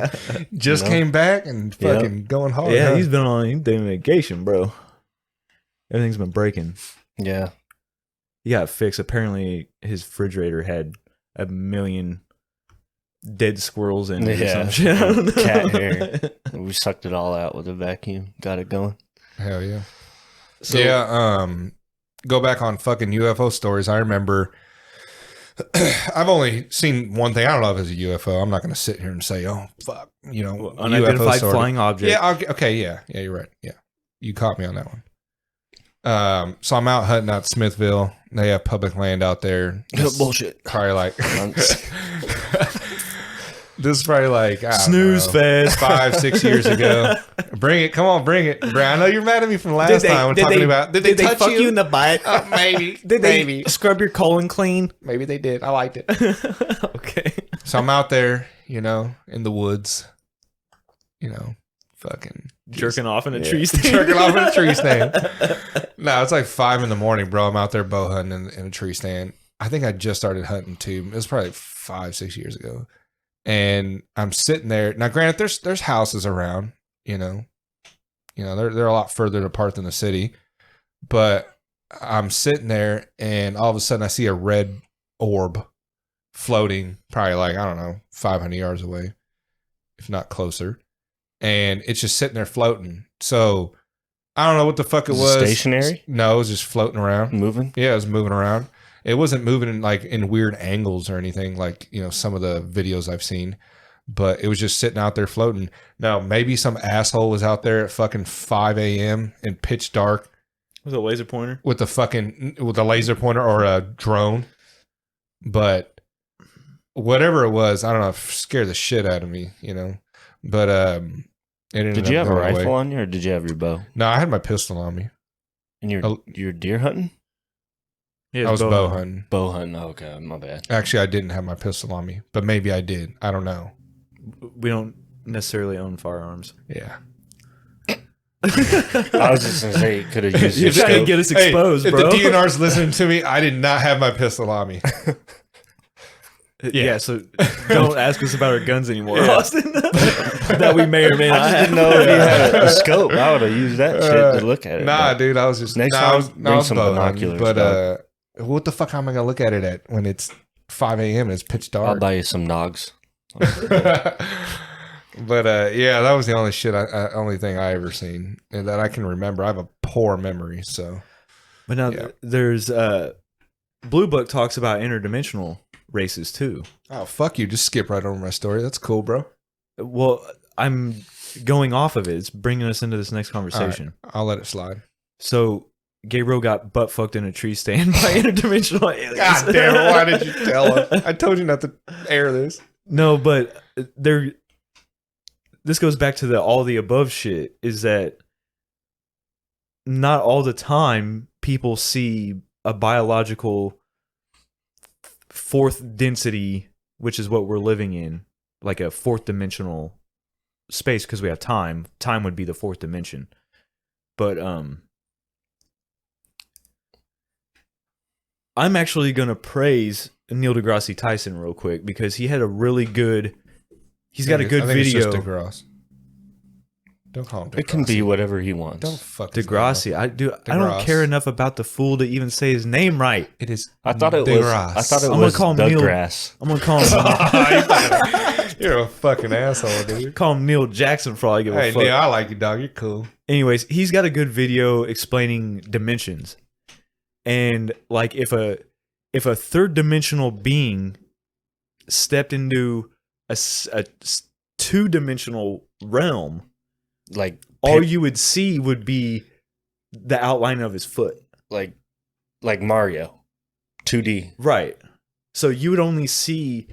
Just No. came back and fucking going hard. yeah, huh? he's been on vacation, bro. Everything's been breaking. Yeah. He got fixed. Apparently, his refrigerator had 1 million dead squirrels in it or Yeah, some shit. I don't know. cat hair. We sucked it all out with a vacuum. Got it going. Hell yeah. So, Go back on fucking UFO stories. I remember I've only seen one thing. I don't know if it's a UFO. I'm not going to sit here and say, oh, fuck, UFO unidentified story. flying object. Yeah, okay, yeah, you're right. Yeah, you caught me on that one. So I'm out hunting out Smithville. They have public land out there. Bullshit. Probably like this is probably like I don't Snooze know, fest. 5-6 years ago. Bring it, come on, bring it. I know you're mad at me from last time. We're talking about did they touch fuck you in the butt? maybe, Did they scrub your colon clean? maybe they did. I liked it. Okay. So I'm out there, in the woods, fucking Jerking off in a Yeah. tree stand. jerking off in a tree stand. No, it's like 5 a.m, bro. I'm out there bow hunting in a tree stand. I think I just started hunting too. It was probably 5-6 years ago. And I'm sitting there. Now, granted, there's houses around, they're a lot further apart than the city. But I'm sitting there and all of a sudden I see a red orb floating probably like, I don't know, 500 yards away, if not closer. and it's just sitting there floating. So I don't know what the fuck it Is it was. stationary? No, it was just floating around. Moving? Yeah, it was moving around. It wasn't moving in weird angles or anything like, some of the videos I've seen, but it was just sitting out there floating. Now, maybe some asshole was out there at fucking 5 a.m. in pitch dark Was it a laser pointer? with a laser pointer or a drone. But whatever it was, I don't know, it scared the shit out of me, But it ended Did you up have a going rifle away. on you, or did you have your bow? No, I had my pistol on me. And Oh. you're deer hunting? Yeah, I was bow hunting. Bow hunting. Oh, okay, my bad. Actually, I didn't have my pistol on me, but maybe I did. I don't know. We don't necessarily own firearms. Yeah. I was just gonna say, could have used You're your trying to scope. get us exposed, if bro. the DNR's listening to me, I did not have my pistol on me. Yeah, so don't ask us about our guns anymore, Yeah. Austin. that we may or may I not just have. didn't know if you had a scope. I would have used that shit to look at it. Nah, but dude, I was just Next nah, time, I was, bring I was some bow hunting, binoculars, But dog. what the fuck am I gonna look at it at when it's 5 a.m. and it's pitch I'll dark? buy you some nogs. But yeah, that was the only only thing I ever seen and that I can remember. I have a poor memory, so But now Yeah. there's Blue Book talks about interdimensional races too. oh fuck you, just skip right over my story. That's cool, bro. Well, I'm going off of it. It's bringing us into this next conversation. I'll let it slide. So Gabriel got butt fucked in a tree stand by interdimensional aliens. God damn it! Why did you tell him? I told you not to air this. No, but there. This goes back to the all the above shit. Is that not all the time people see a biological fourth density, which is what we're living in, like a fourth dimensional space because we have time. Time would be the fourth dimension, but I'm actually gonna praise Neil deGrasse Tyson real quick because he had a really good. He's got a good I think video. It's just DeGrasse. Don't call him DeGrasse. It can be whatever he wants. Don't fuck his name Degrassi. up. I don't DeGrasse. care enough about the fool to even say his name right. It is. I thought it DeGrasse. was I'm gonna call him the Neil- grass. I'm gonna call him You're a fucking asshole, dude. call him Neil Jackson for all I give Hey, a fuck. Neil, I like you, dog. You're cool. Anyways, he's got a good video explaining dimensions, and like if a third dimensional being stepped into a two-dimensional realm, Like all you would see would be the outline of his foot. like Mario, 2D. Right. So you would only see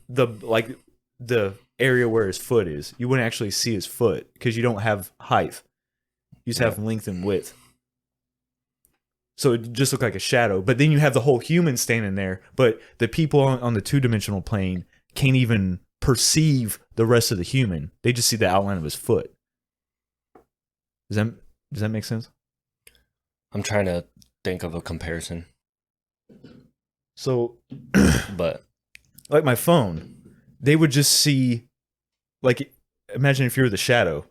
the area where his foot is. You wouldn't actually see his foot because you don't have height. You just have length and width. So it just looked like a shadow. But then you have the whole human standing there. But the people on the two-dimensional plane can't even perceive the rest of the human. They just see the outline of his foot. Does that make sense? I'm trying to think of a comparison, So but like my phone, they would just see, like, imagine if you were the shadow.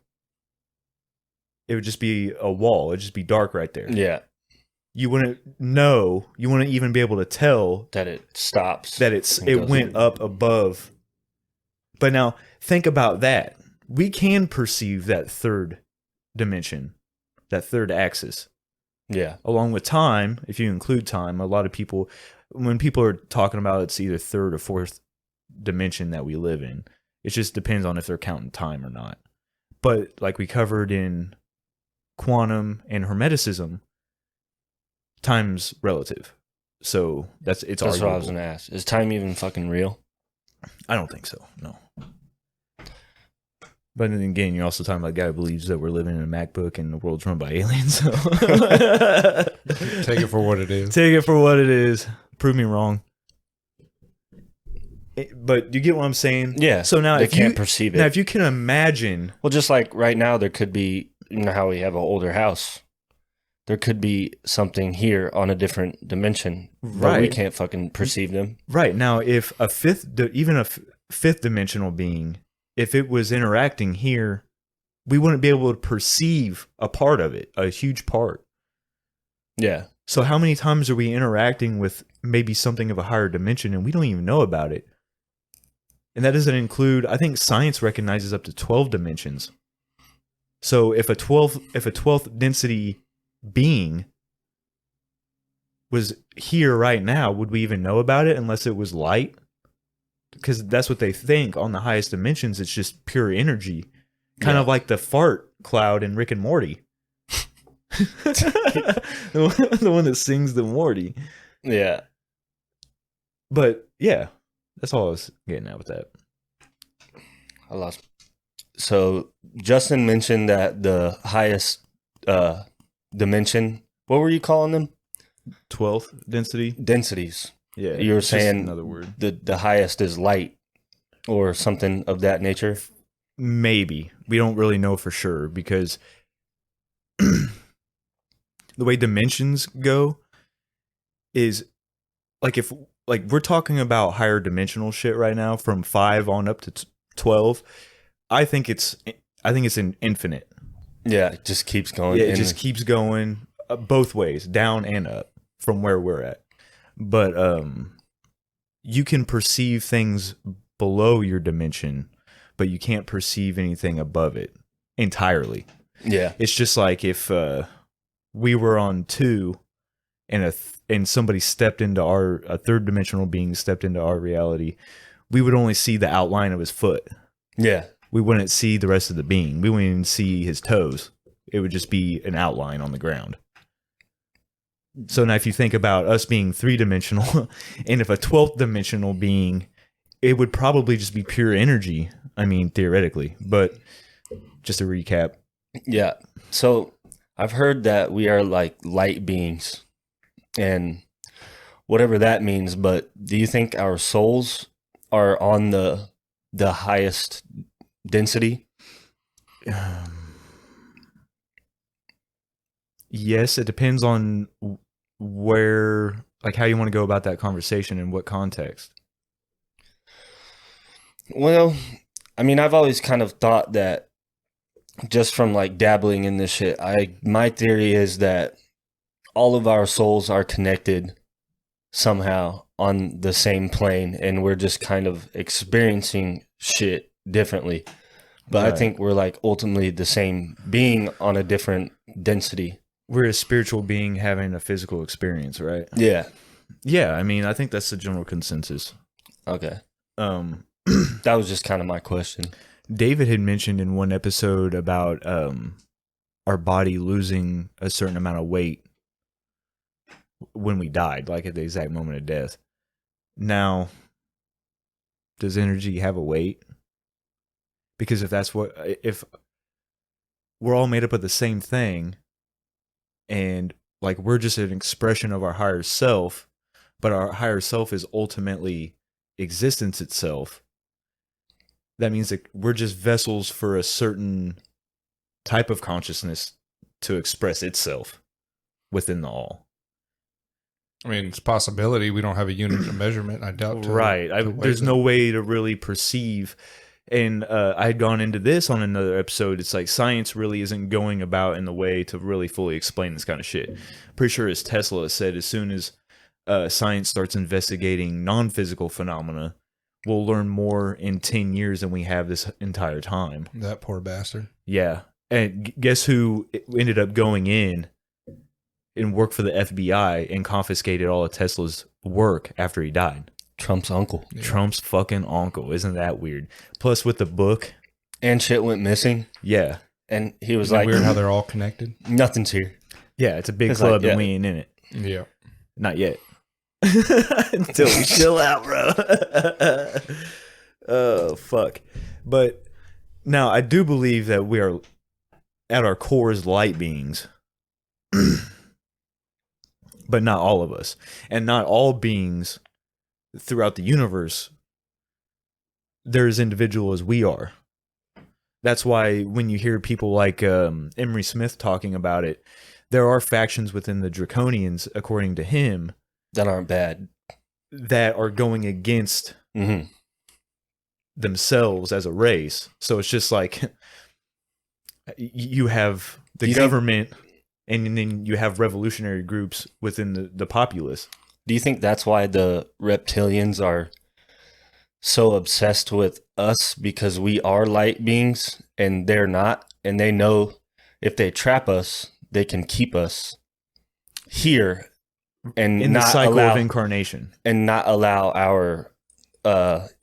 It would just be a wall. It'd just be dark right there. yeah, You wouldn't know. You wouldn't even be able to tell that it stops. that and it goes went in. up above. But now think about that. We can perceive that third dimension, that third axis. Yeah, Along with time, if you include time, a lot of people, when people are talking about it's either third or fourth dimension that we live in, it just depends on if they're counting time or not. But like we covered in quantum and hermeticism, time's relative. So it's that's what I was arguable. gonna ask. Is time even fucking real? I don't think so. No. But then again, you're also talking about a guy who believes that we're living in a MacBook and the world's run by aliens. So Take it for what it is. take it for what it is. Prove me wrong. But you get what I'm saying? Yeah. So now they if can't you perceive it. now if you can imagine, Well, just like right now, there could be, you know how we have an older house. There could be something here on a different dimension, but we Right. can't fucking perceive them. right now, if a fifth dimensional being, if it was interacting here, we wouldn't be able to perceive a part of it, a huge part. Yeah, So how many times are we interacting with maybe something of a higher dimension and we don't even know about it? And that doesn't include, I think science recognizes up to 12 dimensions. So if a 12th density being was here right now, would we even know about it unless it was light? Because that's what they think on the highest dimensions. It's just pure energy, kind of like the fart cloud in Rick and Morty. The one that sings the Morty. Yeah. But yeah, that's all I was getting at with that. I lost. So Justin mentioned that the highest dimension, what were you calling them? 12th density. Densities. Yeah, You were it's just saying another word. the highest is light or something of that nature. Maybe we don't really know for sure because the way dimensions go is like if like we're talking about higher dimensional shit right now from 5 on up to 12. I think it's infinite. Yeah, it just keeps going. Yeah, it just keeps going both ways, down and up from where we're at. But you can perceive things below your dimension, but you can't perceive anything above it entirely. Yeah. It's just like if we were on 2 and somebody stepped into a third dimensional being stepped into our reality, we would only see the outline of his foot. Yeah. We wouldn't see the rest of the being. We wouldn't even see his toes. It would just be an outline on the ground. So now if you think about us being 3-dimensional, and if a 12th dimensional being, it would probably just be pure energy. I mean, theoretically. But just to recap. Yeah. So I've heard that we are like light beings and whatever that means, but do you think our souls are on the highest density? Yes, it depends on where, like how you want to go about that conversation and what context. Well, I mean, I've always kind of thought that just from like dabbling in this shit, my theory is that all of our souls are connected somehow on the same plane and we're just kind of experiencing shit differently. But Right. I think we're like ultimately the same being on a different density. We're a spiritual being having a physical experience, right? Yeah. Yeah, I mean, I think that's the general consensus. Okay. Um, That was just kind of my question. David had mentioned in one episode about our body losing a certain amount of weight when we died, like at the exact moment of death. Now, does energy have a weight? Because if we're all made up of the same thing, and like we're just an expression of our higher self, but our higher self is ultimately existence itself, that means that we're just vessels for a certain type of consciousness to express itself within the all. I mean, it's a possibility. We don't have a unit of measurement. I doubt. Right. There's no way to really perceive. And I had gone into this on another episode. It's like science really isn't going about in the way to really fully explain this kind of shit. Pretty sure as Tesla said, as soon as science starts investigating non-physical phenomena, we'll learn more in 10 years than we have this entire time. That poor bastard. Yeah. And guess who ended up going in and worked for the FBI and confiscated all of Tesla's work after he died? Trump's uncle. Yeah. Trump's fucking uncle. Isn't that weird? Plus with the book. And shit went missing. Yeah. And he was Isn't it like, weird how they're all connected. nothing's here. Yeah, it's a big It's club like, yeah. and we ain't in it. Yeah. Not yet. Until we chill out, bro. Oh, fuck. But now I do believe that we are at our core as light beings. But not all of us. And not all beings throughout the universe, they're as individual as we are. That's why when you hear people like Emery Smith talking about it, there are factions within the Draconians, according to him, That aren't bad. that are going against Mm-hmm. themselves as a race. So it's just like you have the You think- government and then you have revolutionary groups within the populace. Do you think that's why the reptilians are so obsessed with us because we are light beings and they're not? and they know if they trap us, they can keep us here and In the not cycle allow of incarnation. and not allow our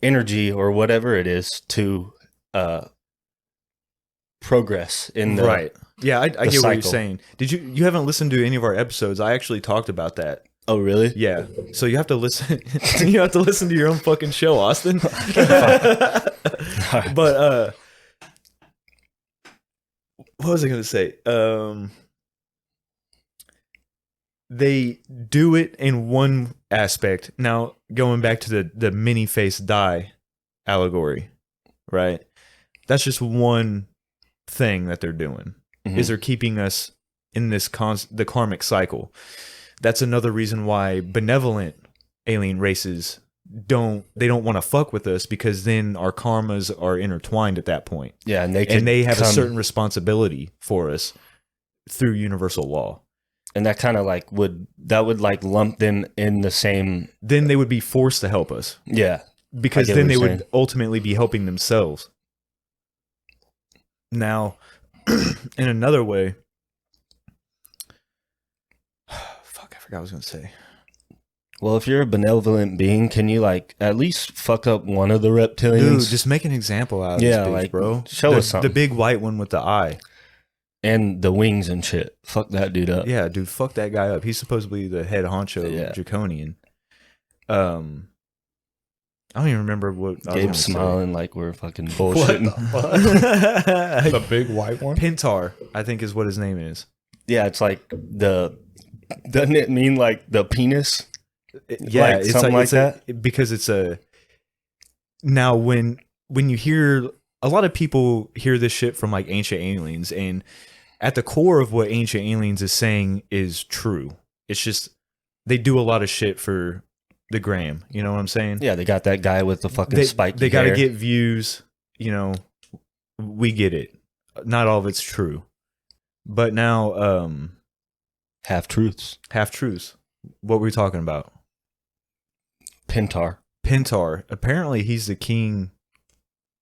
energy or whatever it is to progress in the Right. Yeah, I get what you're cycle. saying. Did you haven't listened to any of our episodes? I actually talked about that. Oh, really? Yeah. So you have to listen. You have to listen to your own fucking show, Austin. But what was I gonna say? They do it in one aspect. Now going back to the many faced die allegory, right? That's just one thing that they're doing. Mhm. Is they're keeping us in this the karmic cycle. That's another reason why benevolent alien races don't want to fuck with us, because then our karmas are intertwined at that point, Yeah, and and they have a come- certain responsibility for us through universal law. and that kind of like would like lump them in the same. Then they would be forced to help us, Yeah, because I get then what they you're would saying. ultimately be helping themselves. Now, in another way, fuck, I forgot what I was gonna say. well, if you're a benevolent being, can you like at least fuck up one of the reptilians? Dude, just make an example out of Yeah, this bitch, like, bro. show us something. The big white one with the eye. And the wings and shit. Fuck that dude up. Yeah, dude, fuck that guy up. He's supposed to be the head honcho Yeah. Draconian. I don't even remember what I was Gabe gonna say. smiling like we're fucking What bullshitting. the fuck? The big white one? Pintar, I think is what his name is. Yeah, it's like doesn't it mean like the penis? Yeah, Like it's something like like because it's a. Now, when you hear, a lot of people hear this shit from like Ancient Aliens, and at the core of what Ancient Aliens is saying is true. It's just they do a lot of shit for the gram. You know what I'm saying? Yeah, they got that guy with the fucking They, spiky they got to hair. get views. You know, we get it. Not all of it's true, but now half truths. half truths. What were we talking about? Pintar. Pintar. Apparently, he's the king.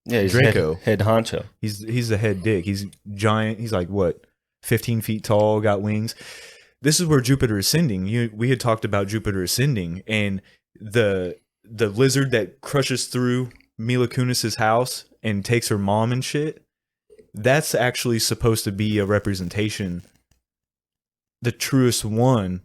Yeah, he's Draco. head honcho. He's the head dick. He's giant. He's like what, 15 feet tall, got wings. This is where Jupiter Ascending. We had talked about Jupiter Ascending, and the lizard that crushes through Mila Kunis's house and takes her mom and shit. That's actually supposed to be a representation, the truest one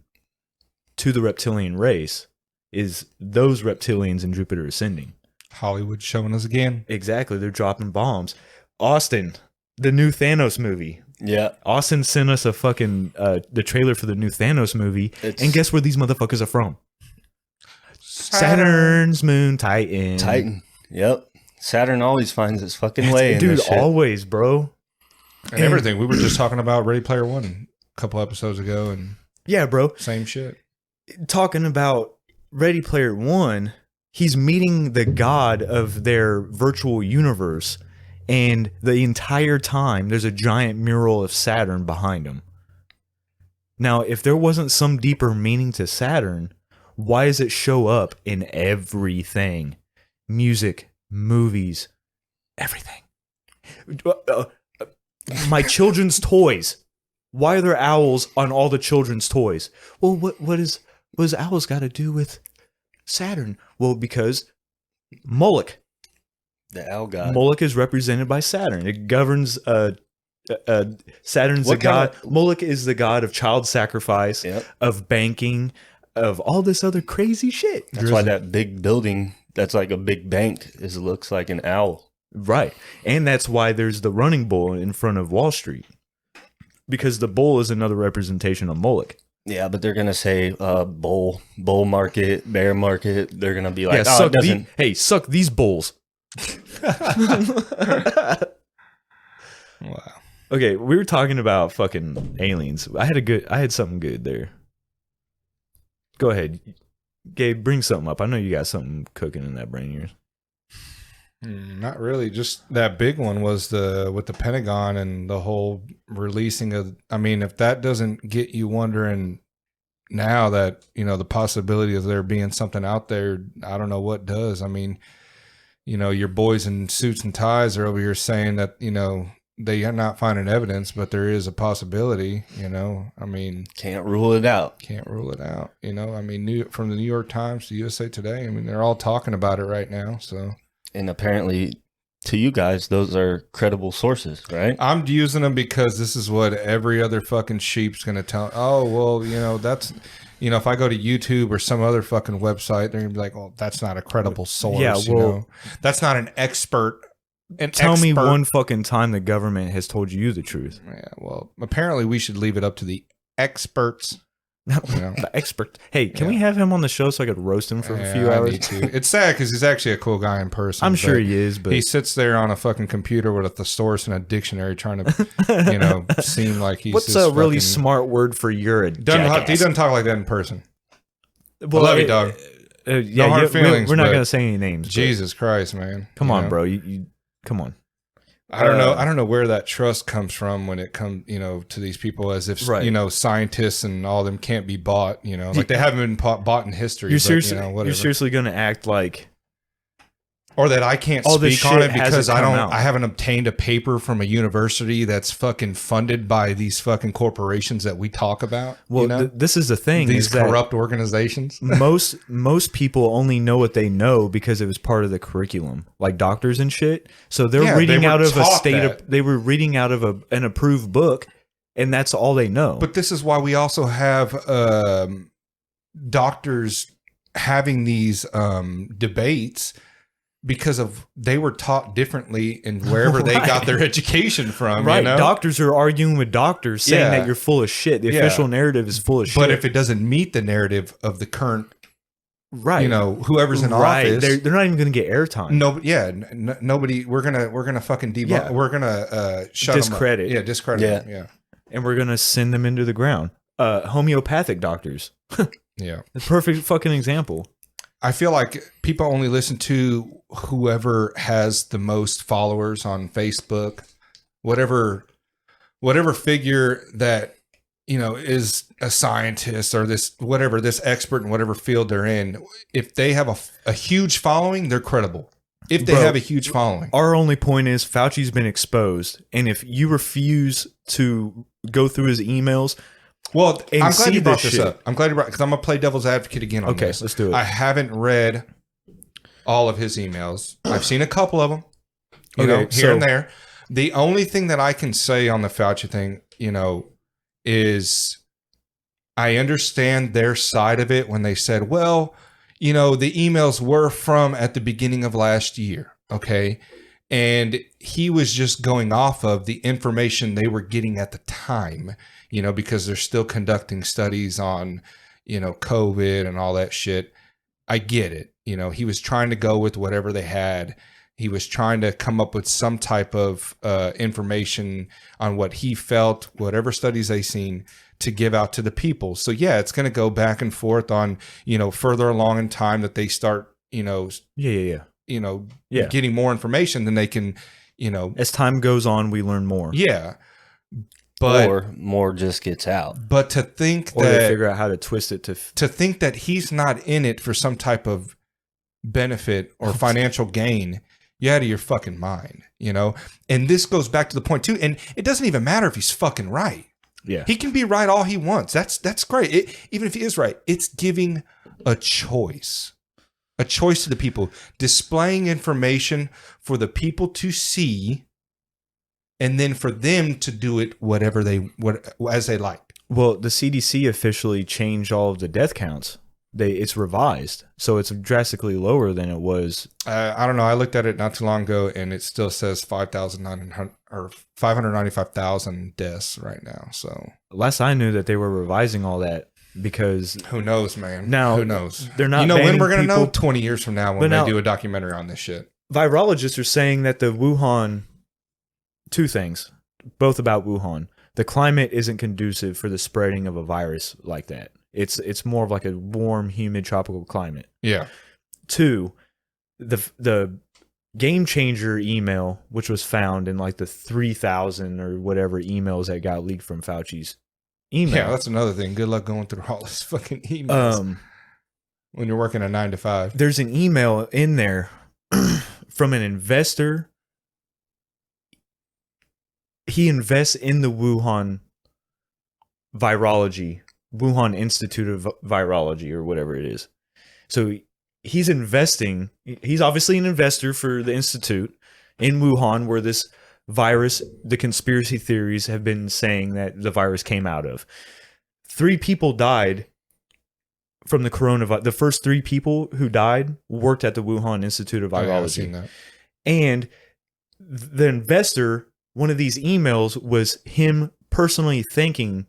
to the reptilian race is those reptilians in Jupiter Ascending. Hollywood showing us again. Exactly, they're dropping bombs. Austin, the new Thanos movie. Yeah. Austin sent us a fucking the trailer for the new Thanos movie, It's and guess where these motherfuckers are from? Saturn's moon, Titan. Titan. Yep. Saturn always finds its fucking way in Dude, this shit. always, bro. And everything. We were just talking about Ready Player One a couple episodes ago, and Yeah, bro. same shit. Talking about Ready Player One, he's meeting the god of their virtual universe, and the entire time there's a giant mural of Saturn behind him. Now, if there wasn't some deeper meaning to Saturn, why does it show up in everything? Music, movies, everything. My children's toys. Why are there owls on all the children's toys? Well, what does owls got to do with Saturn? Well, because Moloch. The owl god. Moloch is represented by Saturn. It governs. Saturn's What the god. kind Moloch is the god of child sacrifice, Yep. of banking, of all this other crazy shit. That's why that big building that's like a big bank looks like an owl. Right. And that's why there's the running bull in front of Wall Street. Because the bull is another representation of Moloch. Yeah, but they're gonna say bull market, bear market. They're gonna be like, Yeah, oh, it suck doesn't. hey, suck these bulls. Wow. Okay, we were talking about fucking aliens. I had something good there. Go ahead. Gabe, bring something up. I know you got something cooking in that brain of yours. Not really. Just that big one was with the Pentagon and the whole releasing of. I mean, if that doesn't get you wondering now that the possibility of there being something out there, I don't know what does. I mean, your boys in suits and ties are over here saying that they are not finding evidence, but there is a possibility. I mean, Can't rule it out. can't rule it out. I mean, from the New York Times to USA Today. I mean, they're all talking about it right now. So And apparently, to you guys, those are credible sources, right? I'm using them because this is what every other fucking sheep's going to tell. Oh, well, that's, if I go to YouTube or some other fucking website, they're going to be like, well, that's not a credible source. Yeah, well, that's not an expert. Tell me one fucking time the government has told you the truth. Yeah, well, apparently we should leave it up to the experts. The expert. Hey, can we have him on the show so I could roast him for a few I hours? need to. It's sad because he's actually a cool guy in person. I'm sure but he is, but he sits there on a fucking computer with a thesaurus and a dictionary trying to, seem like he's what's this a really fucking- smart word for you're a He jackass? doesn't talk like that in person. Well, I love you, dog. Yeah, hard feelings, we're not but going to say any names. but Jesus Christ, man. Come You on, know? bro. You come on. I don't know. I don't know where that trust comes from when it comes, to these people, as if Right. scientists and all of them can't be bought. Like they haven't been bought in history. You're but, seriously, whatever. you're seriously going to act like Or that I can't all this speak on shit it because hasn't come out. I haven't obtained a paper from a university that's fucking funded by these fucking corporations that we talk about. well, this is the thing. These is that corrupt organizations. most people only know what they know because it was part of the curriculum, like doctors and shit. So they're Yeah, reading they were out of a taught state. that. They were reading out of an approved book, and that's all they know. But this is why we also have doctors having these debates, because of they were taught differently and wherever they got their education from. right, doctors are arguing with doctors, saying Yeah. that you're full of shit. The Yeah. official narrative is full of shit. But if it doesn't meet the narrative of the current, right, whoever's in right, office, they're not even going to get airtime. no, yeah, nobody. We're gonna fucking debunk. Yeah. We're gonna shut 'em up. Discredit. Yeah, discredit. Yeah. them, Yeah, And we're going to send them into the ground. Homeopathic doctors, yeah. a perfect fucking example. I feel like people only listen to whoever has the most followers on Facebook, whatever figure that is a scientist or this expert in whatever field they're in. If they have a huge following, they're credible. If they Bro, have a huge following, Our only point is Fauci's been exposed, and if you refuse to go through his emails, well, and I'm glad see you brought this this shit. up. I'm glad you brought because I'm gonna play devil's advocate again on okay, this. let's do it. I haven't read all of his emails. I've seen a couple of them, here so- and there. The only thing that I can say on the Fauci thing, is I understand their side of it when they said, well, the emails were from at the beginning of last year. Okay. And he was just going off of the information they were getting at the time, because they're still conducting studies on, COVID and all that shit. I get it. He was trying to go with whatever they had. He was trying to come up with some type of information on what he felt, whatever studies they seen, to give out to the people. So yeah, it's going to go back and forth on, further along in time that they start, yeah. getting more information, then they can, As time goes on, we learn more. yeah. But or more just gets out. but to think Or they that figure out how to twist it to think that he's not in it for some type of benefit or financial gain, you're out of your fucking mind, And this goes back to the point too. And it doesn't even matter if he's fucking right. Yeah. He can be right all he wants. That's great. Even if he is right, it's giving a choice to the people, displaying information for the people to see, and then for them to do it as they like. Well, the CDC officially changed all of the death counts. It's revised, so it's drastically lower than it was. I don't know. I looked at it not too long ago, and it still says 5,900 or 595,000 deaths right now. So Last I knew that they were revising all that because who knows, man? Now, Who knows? they're not when banning we're gonna know? people- 20 years from now when But they now- do a documentary on this shit. virologists are saying that the Wuhan, two things, both about Wuhan. The climate isn't conducive for the spreading of a virus like that. It's more of like a warm, humid, tropical climate. Yeah. Two, the game changer email, which was found in like the 3,000 or whatever emails that got leaked from Fauci's email. Yeah, that's another thing. Good luck going through all this fucking emails when you're working a 9 to 5. There's an email in there from an investor he invests in the Wuhan virology, Wuhan Institute of Virology, or whatever it is. So he's investing. He's obviously an investor for the institute in Wuhan, where this virus, the conspiracy theories have been saying that the virus came out of. 3 people died from the coronavirus. The first 3 people who died worked at the Wuhan Institute of Oh, yeah, I've Virology. seen that. And the investor, one of these emails was him personally thanking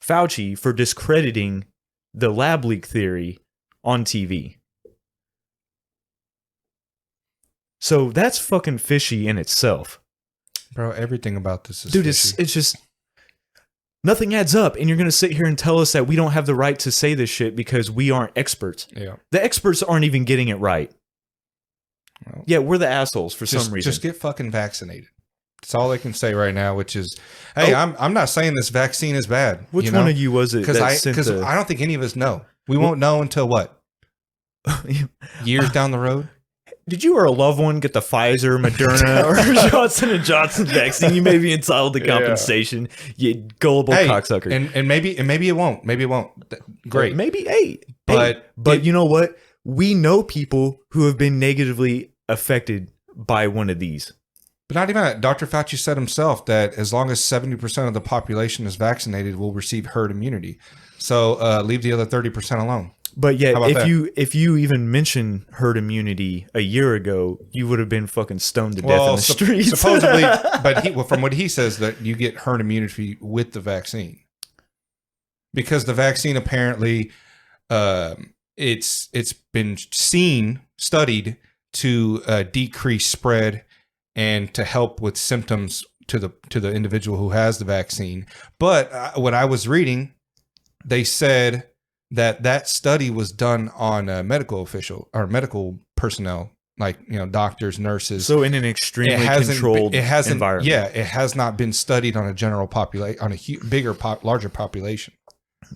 Fauci for discrediting the lab leak theory on TV. So that's fucking fishy in itself. Bro, everything about this is Dude, fishy. it's just nothing adds up. And you're going to sit here and tell us that we don't have the right to say this shit because we aren't experts. Yeah. The experts aren't even getting it right. Well, Yeah, we're the assholes for some reason. Just get fucking vaccinated. That's all I can say right now, which is, hey, I'm not saying this vaccine is bad. Which one of you was it? Because that I don't think any of us know. We won't know until what? Years down the road? Did you or a loved one get the Pfizer, Moderna, or Johnson & Johnson vaccine? You may be entitled to compensation. You gullible cocksucker. And maybe it won't. Maybe it won't. Great. Maybe 8. But you know what? We know people who have been negatively affected by one of these. But not even that. Dr. Fauci said himself that as long as 70% of the population is vaccinated, we'll receive herd immunity. So leave the other 30% alone. But yet, How about if you even mentioned herd immunity a year ago, you would have been fucking stoned to death in the streets. Supposedly, but from what he says, that you get herd immunity with the vaccine, because the vaccine apparently, it's been studied to decrease spread and to help with symptoms to the individual who has the vaccine. But what I was reading, they said that study was done on medical personnel, like doctors, nurses. So in an extremely controlled environment. Yeah, it has not been studied on a general population, on a larger population.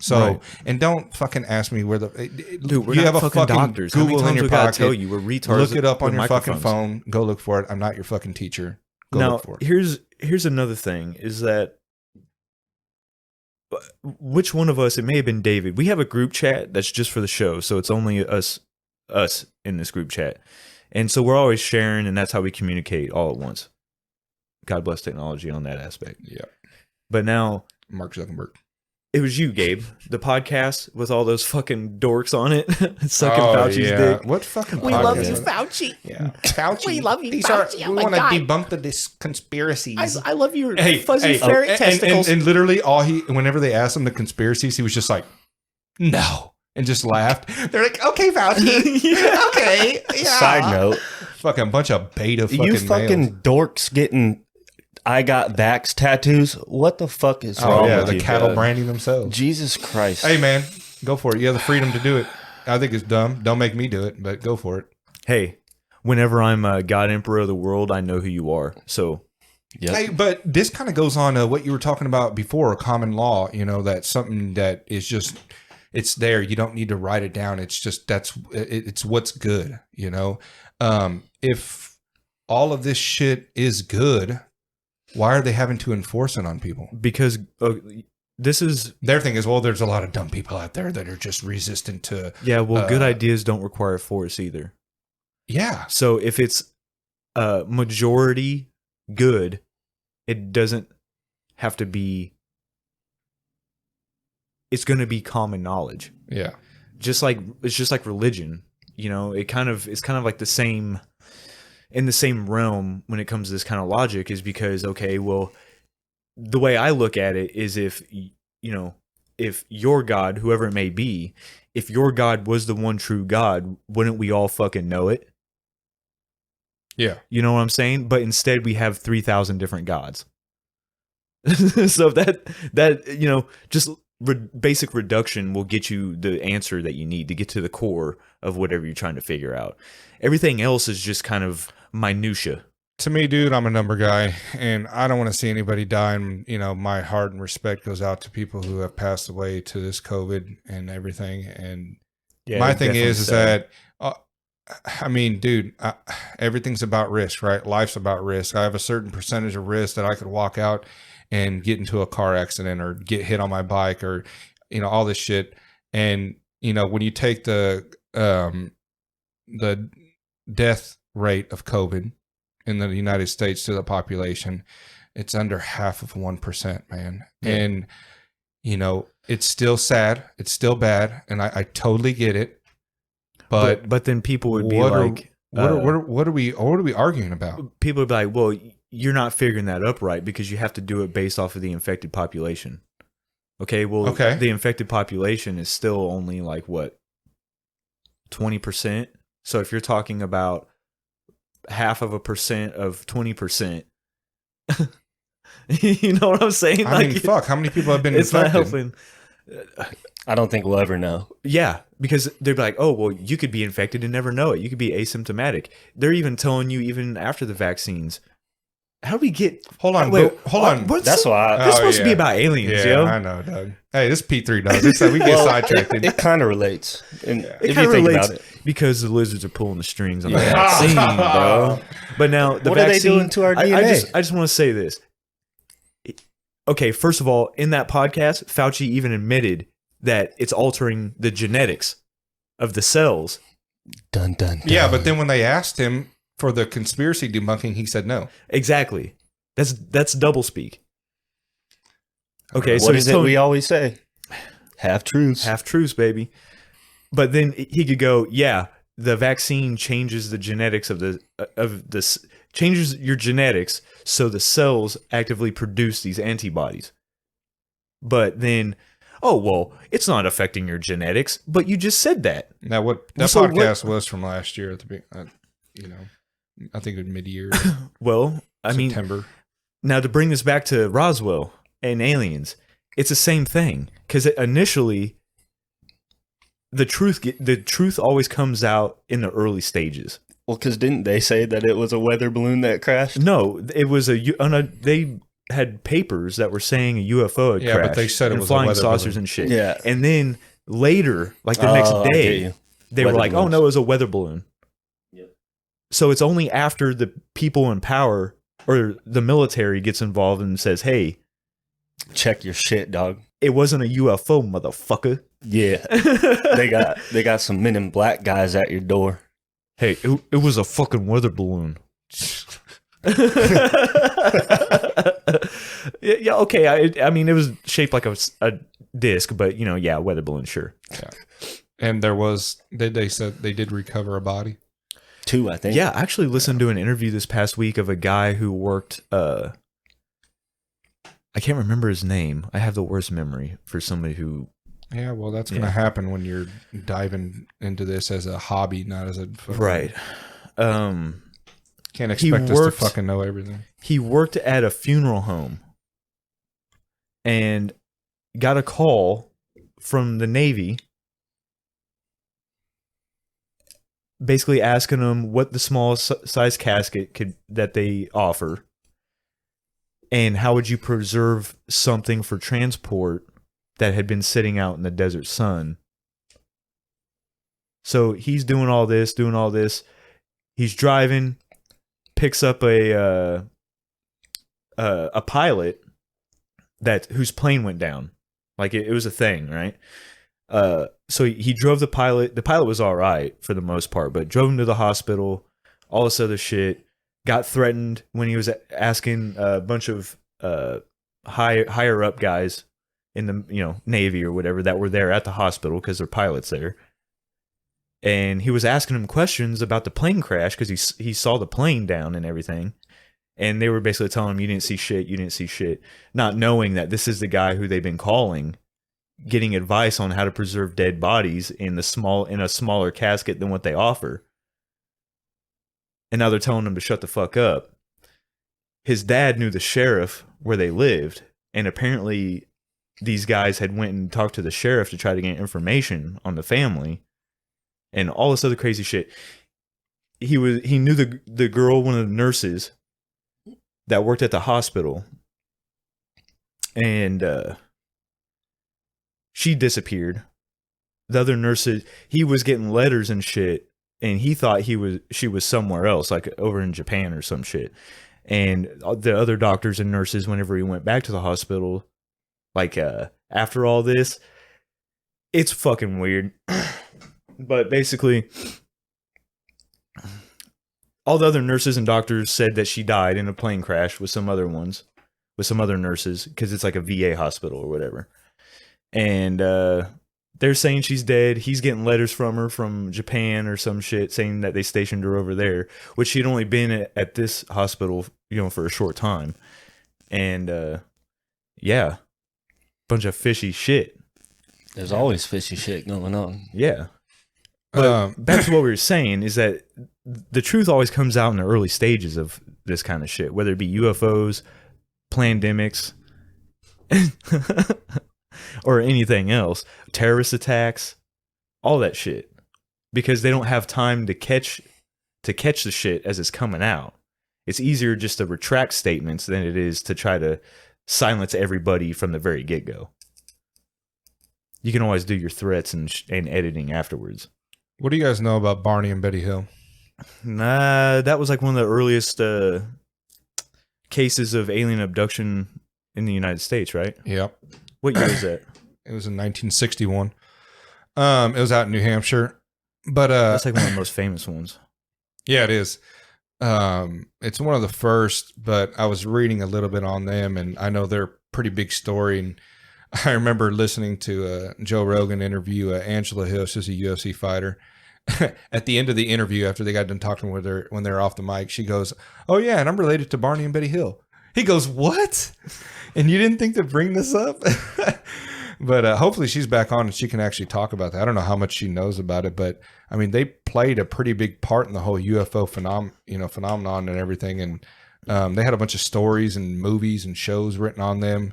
So, right. And don't fucking ask me where dude, we're not fucking doctors. Google How many in times your we gotta pocket. tell you we're retards. Look it up on with your fucking microphones. phone. Go look for it. I'm not your fucking teacher. Go Now, look for it. here's another thing is that which one of us, it may have been David, we have a group chat that's just for the show, so it's only us in this group chat, and so we're always sharing, and that's how we communicate all at once. God bless technology on that aspect. Yeah. But now Mark Zuckerberg. it was you, Gabe, the podcast with all those fucking dorks on it sucking Fauci's dick. What fucking We podcast? love you, Fauci. Yeah. Fauci. We love you, These Fauci. Are, Oh we my want to God. debunk the conspiracies. I love your Hey, fuzzy hey, ferret testicles. And literally whenever they asked him the conspiracies, he was just like, no. And just laughed. They're like, okay, Fauci. Okay. Yeah. Side note, Fucking bunch of beta fucking you fucking males. dorks getting I got vax tattoos. What the fuck is Oh, wrong yeah. with The you? cattle God? branding themselves. Jesus Christ. Hey, man. Go for it. You have the freedom to do it. I think it's dumb. Don't make me do it, but go for it. Hey, whenever I'm God Emperor of the world, I know who you are. So Yep. Hey, but this kind of goes on to what you were talking about before, common law, that's something that is just, it's there. You don't need to write it down. It's just, it's what's good, If all of this shit is good, why are they having to enforce it on people? because this is Their thing is, well, there's a lot of dumb people out there that are just resistant to, good ideas don't require force either. yeah. So if it's majority good, it doesn't have to be. It's going to be common knowledge. Yeah. It's just like religion. It's kind of like the same in the same realm when it comes to this kind of logic, is because, okay, well, the way I look at it is if your God, whoever it may be, if your God was the one true God, wouldn't we all fucking know it? Yeah. You know what I'm saying? But instead we have 3,000 different gods. So that just basic reduction will get you the answer that you need to get to the core of whatever you're trying to figure out. Everything else is just kind of minutia. To me, dude, I'm a number guy, and I don't want to see anybody die. And my heart and respect goes out to people who have passed away to this COVID and everything. And Yeah, my thing is that I mean, dude, everything's about risk, right? Life's about risk. I have a certain percentage of risk that I could walk out and get into a car accident or get hit on my bike or, all this shit. And, when you take the death rate of COVID in the United States to the population, it's under half of 1%, man. Yeah. And, it's still sad. It's still bad. And I totally get it. But then people would be like, what are we arguing about? People would be like, well, you're not figuring that up right because you have to do it based off of the infected population. Okay, well, the infected population is still only like what, 20%. So if you're talking about 0.5% of 20%, you know what I'm saying? I mean, fuck, how many people have been infected? It's not helping. I don't think we'll ever know. Yeah, because they'd be like, oh, well, you could be infected and never know it. You could be asymptomatic. They're even telling you even after the vaccines. How do we get... Hold on. That's why... This is supposed to be about aliens, yo. I know, Doug. Hey, this is P3, Doug. It's like we get sidetracked. It kind of relates. And if you think about it. Because the lizards are pulling the strings on the vaccine, bro. But now, the what vaccine... are they doing to our DNA? I just want to say this. Okay, first of all, in that podcast, Fauci even admitted that it's altering the genetics of the cells. Dun, dun, dun. Yeah, but then when they asked him for the conspiracy debunking, he said no. Exactly. That's double speak. Okay, what is it we always say? Half truths. Half truths, baby. But then he could go, yeah, the vaccine changes the genetics changes your genetics so the cells actively produce these antibodies. But then, oh, well, it's not affecting your genetics, but you just said that. Now, podcast was from last year at the I think it was mid-year. Well, September. Now to bring this back to Roswell and aliens, it's the same thing because initially the truth always comes out in the early stages. Well, because didn't they say that it was a weather balloon that crashed? No, it was they had papers that were saying a UFO had crashed. Yeah, but they said it was flying a weather saucers balloon. And shit. Yeah, and then later, like the next day, they were like, "Oh no, it was a weather balloon." Yep. So it's only after the people in power or the military gets involved and says, "Hey, check your shit, dog. It wasn't a UFO, motherfucker." Yeah, they got some Men in Black guys at your door. Hey, it was a fucking weather balloon. Yeah, okay. I mean, it was shaped like a disc, but yeah, weather balloon, sure. Yeah. And they said they did recover a body. 2, I think. Yeah, I actually listened to an interview this past week of a guy who worked. I can't remember his name. I have the worst memory for somebody who. Yeah, well, that's going to happen when you're diving into this as a hobby, not as a right. Can't expect us to fucking know everything. He worked at a funeral home and got a call from the Navy basically asking him what the smallest size casket that they offer and how would you preserve something for transport that had been sitting out in the desert sun. So he's doing all this. He's driving, picks up a pilot whose plane went down. Like it was a thing, right? So he drove the pilot. The pilot was all right for the most part, but drove him to the hospital, all this other shit. Got threatened when he was asking a bunch of higher up guys in the Navy or whatever that were there at the hospital because they're pilots there. And he was asking him questions about the plane crash because he saw the plane down and everything. And they were basically telling him, you didn't see shit, not knowing that this is the guy who they've been calling, getting advice on how to preserve dead bodies in a smaller casket than what they offer. And now they're telling him to shut the fuck up. His dad knew the sheriff where they lived, and apparently these guys had went and talked to the sheriff to try to get information on the family and all this other crazy shit. He knew the girl, one of the nurses that worked at the hospital, and she disappeared. The other nurses, he was getting letters and shit and he thought she was somewhere else, like over in Japan or some shit. And the other doctors and nurses, whenever he went back to the hospital, like after all this, it's fucking weird. But basically, all the other nurses and doctors said that she died in a plane crash with some other ones, with some other nurses, because it's like a VA hospital or whatever. And they're saying she's dead. He's getting letters from her from Japan or some shit saying that they stationed her over there, which she'd only been at this hospital, for a short time. And yeah, bunch of fishy shit. There's always fishy shit going on. Yeah. But back to what we were saying is that the truth always comes out in the early stages of this kind of shit, whether it be UFOs, pandemics, or anything else, terrorist attacks, all that shit, because they don't have time to catch the shit as it's coming out. It's easier just to retract statements than it is to try to silence everybody from the very get-go. You can always do your threats and editing afterwards. What do you guys know about Barney and Betty Hill? Nah, that was like one of the earliest cases of alien abduction in the United States, right? Yep. What year is that? It was in 1961. It was out in New Hampshire. But that's like one of the most famous ones. Yeah, it is. It's one of the first, but I was reading a little bit on them, and I know they're a pretty big story. And I remember listening to Joe Rogan interview Angela Hill. She's a UFC fighter. At the end of the interview, after they got done talking with her, when they're off the mic, she goes, "Oh yeah, and I'm related to Barney and Betty Hill." He goes, "What? And you didn't think to bring this up?" But hopefully she's back on and she can actually talk about that. I don't know how much she knows about it, but I mean, they played a pretty big part in the whole UFO phenomenon and everything. And they had a bunch of stories and movies and shows written on them.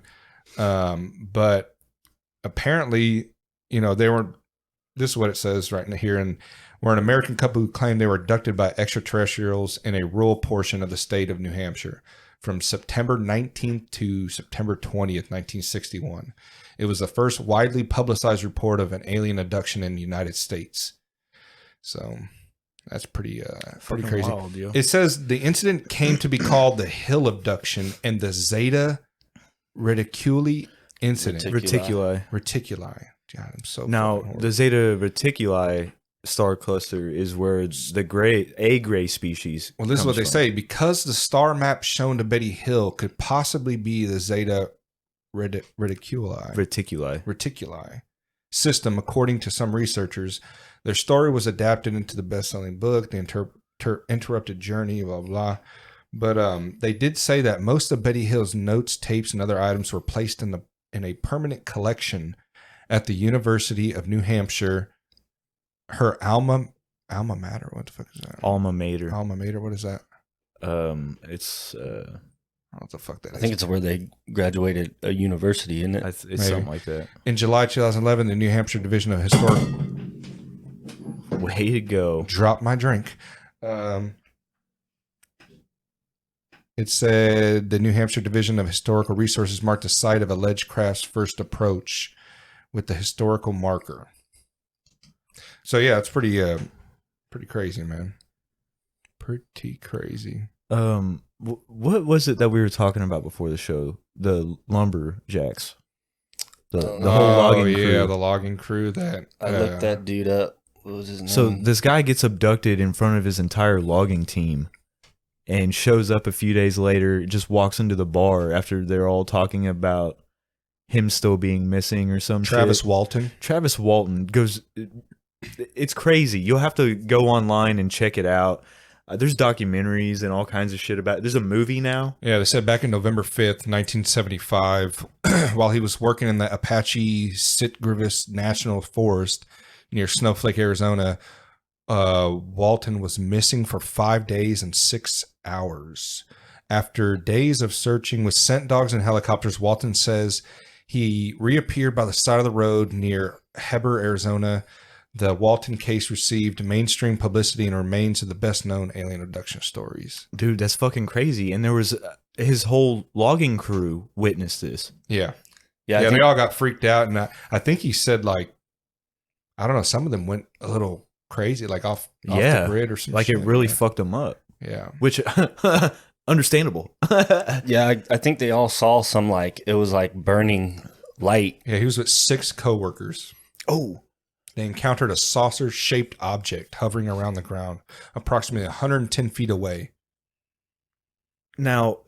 But apparently, they were, this is what it says right here. And we're an American couple who claimed they were abducted by extraterrestrials in a rural portion of the state of New Hampshire from September 19th to September 20th, 1961. It was the first widely publicized report of an alien abduction in the United States. So that's pretty crazy. Wild, it says the incident came to be called the Hill abduction and the Zeta Reticuli incident. Reticuli. God, I'm so now the Zeta Reticuli star cluster is where the gray species. Well, this is what they say, because the star map shown to Betty Hill could possibly be the Zeta Reticuli system. According to some researchers, their story was adapted into the best-selling book, The Interrupted Journey, blah, blah. But they did say that most of Betty Hill's notes, tapes, and other items were placed in a permanent collection at the University of New Hampshire. Her alma mater. What the fuck is that? Alma mater. Alma mater. What is that? It's what the fuck that is. I think it's where they graduated a university, isn't it? It's something like that. In July 2011, the New Hampshire Division of Historic. Way to go! Drop my drink. It said the New Hampshire Division of Historical Resources marked the site of alleged craft's first approach with the historical marker. So yeah, it's pretty crazy, man. Pretty crazy. What was it that we were talking about before the show? The lumberjacks. The whole logging crew. Yeah, the logging crew. That I looked that dude up. What was his name? So this guy gets abducted in front of his entire logging team, and shows up a few days later. Just walks into the bar after they're all talking about him still being missing or some Travis shit. Walton. Travis Walton goes. It's crazy. You'll have to go online and check it out. There's documentaries and all kinds of shit about it. There's a movie now. Yeah, they said back in November 5th, 1975, while he was working in the Apache Sitgreaves National Forest near Snowflake, Arizona, Walton was missing for 5 days and 6 hours. After days of searching with scent dogs and helicopters, Walton says he reappeared by the side of the road near Heber, Arizona. The Walton case received mainstream publicity and remains of the best-known alien abduction stories. Dude, that's fucking crazy. And there was his whole logging crew witnessed this. Yeah. Yeah, They all got freaked out. And I think he said, like, I don't know, some of them went a little crazy, like off Yeah. the grid or something. Like it really fucked them up, yeah. which understandable. Yeah, I think they all saw some like it was like burning light. Yeah, he was with 6 coworkers. Oh, They encountered a saucer-shaped object hovering around the ground, approximately 110 feet away. now,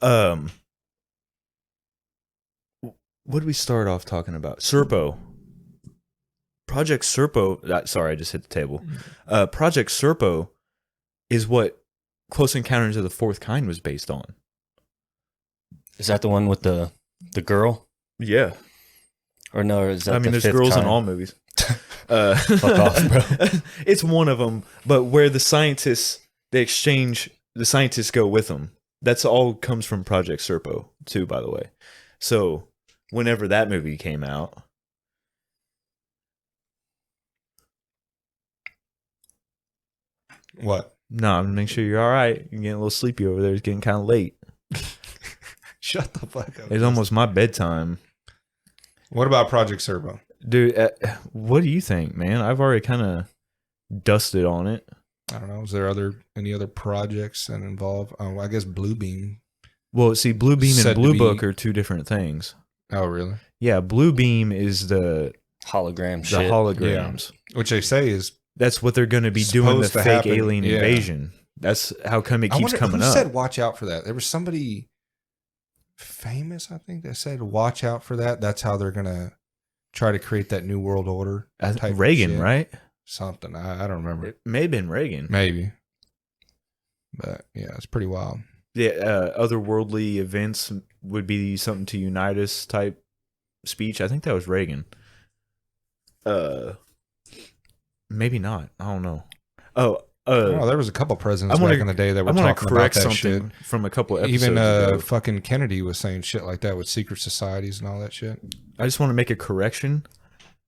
what did we start off talking about? Serpo. Project Serpo. Sorry, I just hit the table. Project Serpo is what Close Encounters of the Fourth Kind was based on. Is that the one with the girl? Yeah. Or no, or is that I mean, the there's fifth girls in kind? all movies. Fuck off, bro. It's one of them, but where the scientists go with them. That's all comes from Project Serpo, too, by the way. So, whenever that movie came out, What? no, I'm gonna make sure you're all right. You're getting a little sleepy over there. It's getting kind of late. Shut the fuck up. It's almost my bedtime. What about Project Servo? Dude, what do you think, man? I've already kind of dusted on it. I don't know. Is there any other projects that involve? I guess Bluebeam. Well, see, Blue Beam Said and to Blue be- Book are two different things. Oh, really? Yeah, Blue Beam is the Hologram shit. holograms. Which they say is. That's what they're going to be doing, the Supposed to fake happen, alien yeah. invasion. That's how come it I keeps wonder coming who up. said watch out for that. There was somebody famous, I think, that said watch out for that. That's how they're gonna try to create that new world order. type of Reagan, shit. right? Something. I don't remember. It may have been Reagan. Maybe. But yeah, it's pretty wild. Yeah, otherworldly events would be something to unite us type speech. I think that was Reagan. Maybe not. I don't know. Oh, there was a couple presidents I wanna- back in the day that I were want to talking about correct that shit. something from a couple of episodes Even ago. fucking Kennedy was saying shit like that with secret societies and all that shit. I just want to make a correction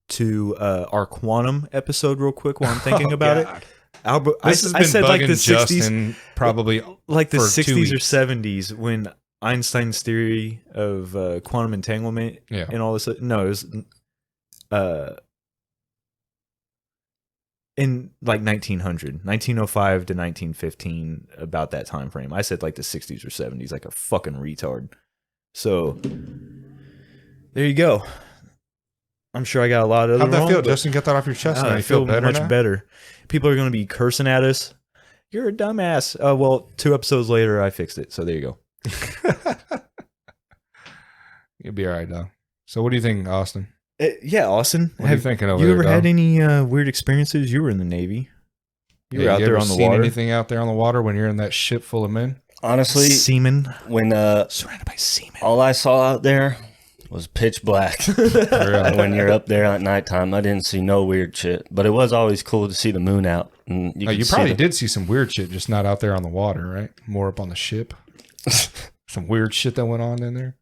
to our quantum episode real quick while I'm thinking about it. Albert, This has I been said like the bugging 60s, Justin probably like the for 2 60s or weeks. 70s when Einstein's theory of quantum entanglement Yeah. and all this. No, it was in like 1905 to 1915, about that time frame. I said like the 60s or 70s, like a fucking retard. So there you go. I'm sure I got a lot of How'd other that wrong, feel? but Justin, get that off your chest. Now I you feel better much now? better. People are going to be cursing at us. You're a dumbass. Well, 2 episodes later, I fixed it. So there you go. You'll be all right, dog. So what do you think, Austin? Yeah, Austin. What are you thinking over you there, ever dog? had any weird experiences? You were in the Navy. You were out there ever on the seen water. anything out there on the water when you're in that ship full of men? Honestly, Seamen. when Surrounded by seamen. all I saw out there was pitch black. And when you're up there at nighttime, I didn't see no weird shit. But it was always cool to see the moon out. And You, could see probably the- did see some weird shit, just not out there on the water, right? More up on the ship. Some weird shit that went on in there.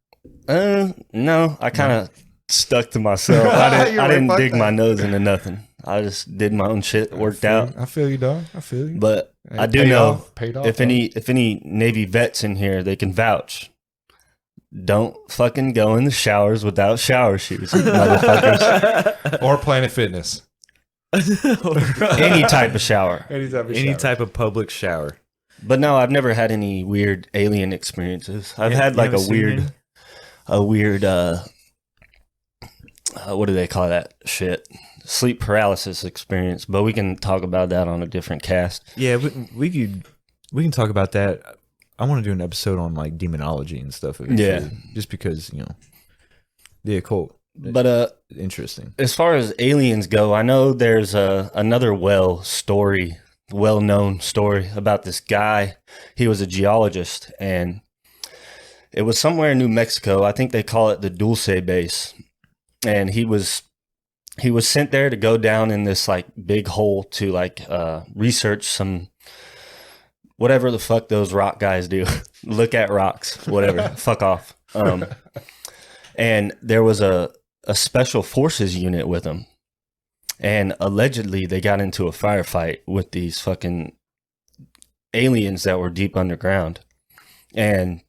No, I kind of stuck to myself. I You're right, didn't fuck dig that. my nose into nothing. I just did my own shit, worked out. I feel you, dog. I feel you. But Hey, I do paid know off, paid off, if dog. any Navy vets in here, they can vouch. Don't fucking go in the showers without shower shoes, you motherfuckers. Or Planet Fitness. Any type of shower. Any type of Any shower. type of public shower. But no, I've never had any weird alien experiences. I've Yeah, had you like haven't seen a weird what do they call that shit? Sleep paralysis experience. But we can talk about that on a different cast. Yeah, we can talk about that. I want to do an episode on like demonology and stuff. Eventually, Yeah. just because the occult. But Interesting. as far as aliens go, I know there's another well-known story about this guy. He was a geologist, and it was somewhere in New Mexico. I think they call it the Dulce base. And he was sent there to go down in this like big hole to like research some whatever the fuck those rock guys do. Look at rocks, whatever. Fuck off. And there was a special forces unit with him. And allegedly they got into a firefight with these fucking aliens that were deep underground. And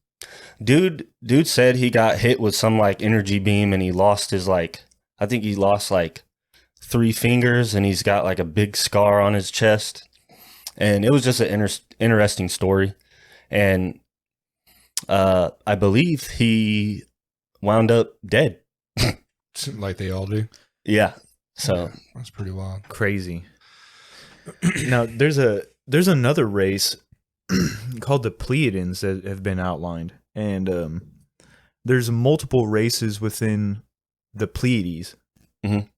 dude said he got hit with some like energy beam and he lost his like, I think he lost like 3 fingers, and he's got like a big scar on his chest. And it was just an interesting story. And I believe he wound up dead. Like they all do. Yeah. So That's pretty wild. Crazy. Now there's another race called the Pleiadians that have been outlined, and there's multiple races within the Pleiades. Mhm.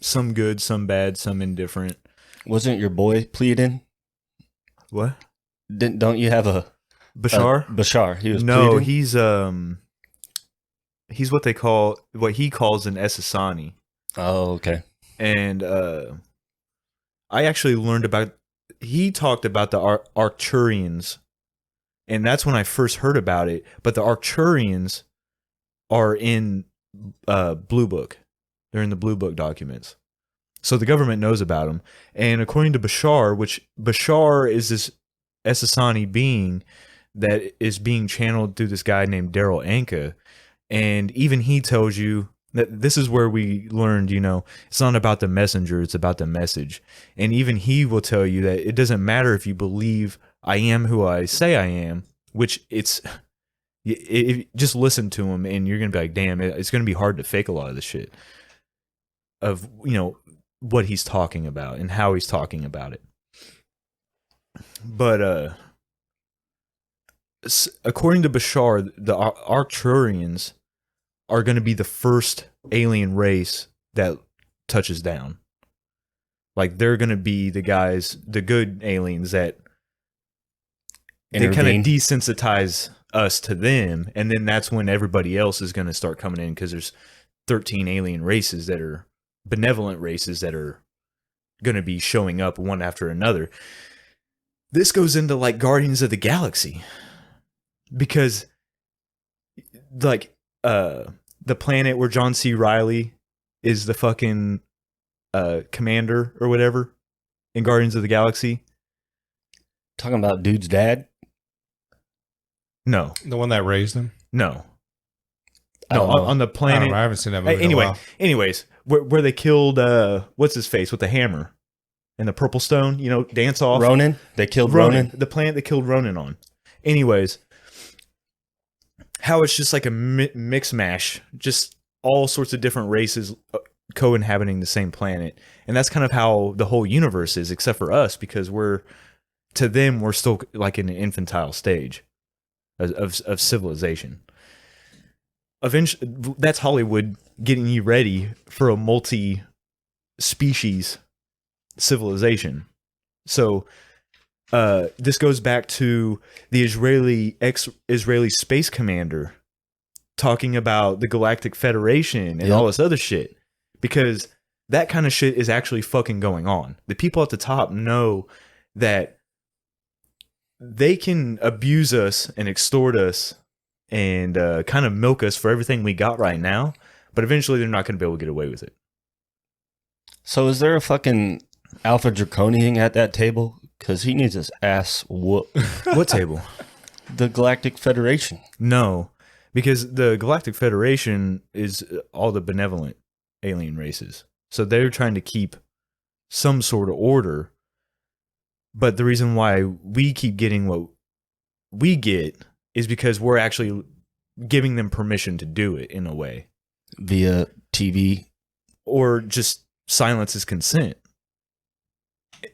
Some good, some bad, some indifferent. wasn't your boy Pleiadian? What? Don't you have a Bashar? Bashar? He was No, Pleiadian? he's what he calls an Essassani. Oh, okay. And I actually learned about. He talked about the Arcturians, and that's when I first heard about it. But the Arcturians are in Blue Book. They're in the Blue Book documents, so the government knows about them. And according to Bashar, which Bashar is this Essassani being that is being channeled through this guy named Daryl Anka, and even he tells you that this is where we learned, it's not about the messenger, it's about the message. And even he will tell you that it doesn't matter if you believe I am who I say I am, which just listen to him and you're going to be like, damn, it's going to be hard to fake a lot of the shit of, what he's talking about and how he's talking about it. But according to Bashar, the Arcturians are going to be the first alien race that touches down. Like, they're going to be the guys, the good aliens that they kind of desensitize us to them, and then that's when everybody else is going to start coming in, because there's 13 alien races that are benevolent races that are going to be showing up one after another. This goes into like Guardians of the Galaxy, because like the planet where John C. Reilly is the fucking commander or whatever in Guardians of the Galaxy. Talking about dude's dad? No, The one that raised him. no, I no. don't know. On the I don't planet. know. I haven't seen that movie. in a Anyway, while. anyways, where they killed what's his face with the hammer and the purple stone, dance off. Ronan? They killed Ronan? The planet that killed Ronan on. Anyways, how it's just like a mix mash, just all sorts of different races co-inhabiting the same planet, and that's kind of how the whole universe is, except for us, because to them we're still like in an infantile stage of civilization. Eventually, that's Hollywood getting you ready for a multi-species civilization. So this goes back to the ex-Israeli space commander talking about the Galactic Federation and all this other shit, because that kind of shit is actually fucking going on. The people at the top know that they can abuse us and extort us and kind of milk us for everything we got right now, but eventually they're not going to be able to get away with it. So is there a fucking Alpha Draconian at that table? Because he needs his ass whooped. What table? The Galactic Federation. No, because the Galactic Federation is all the benevolent alien races. So they're trying to keep some sort of order. But the reason why we keep getting what we get is because we're actually giving them permission to do it in a way. Via TV. Or just silence is consent.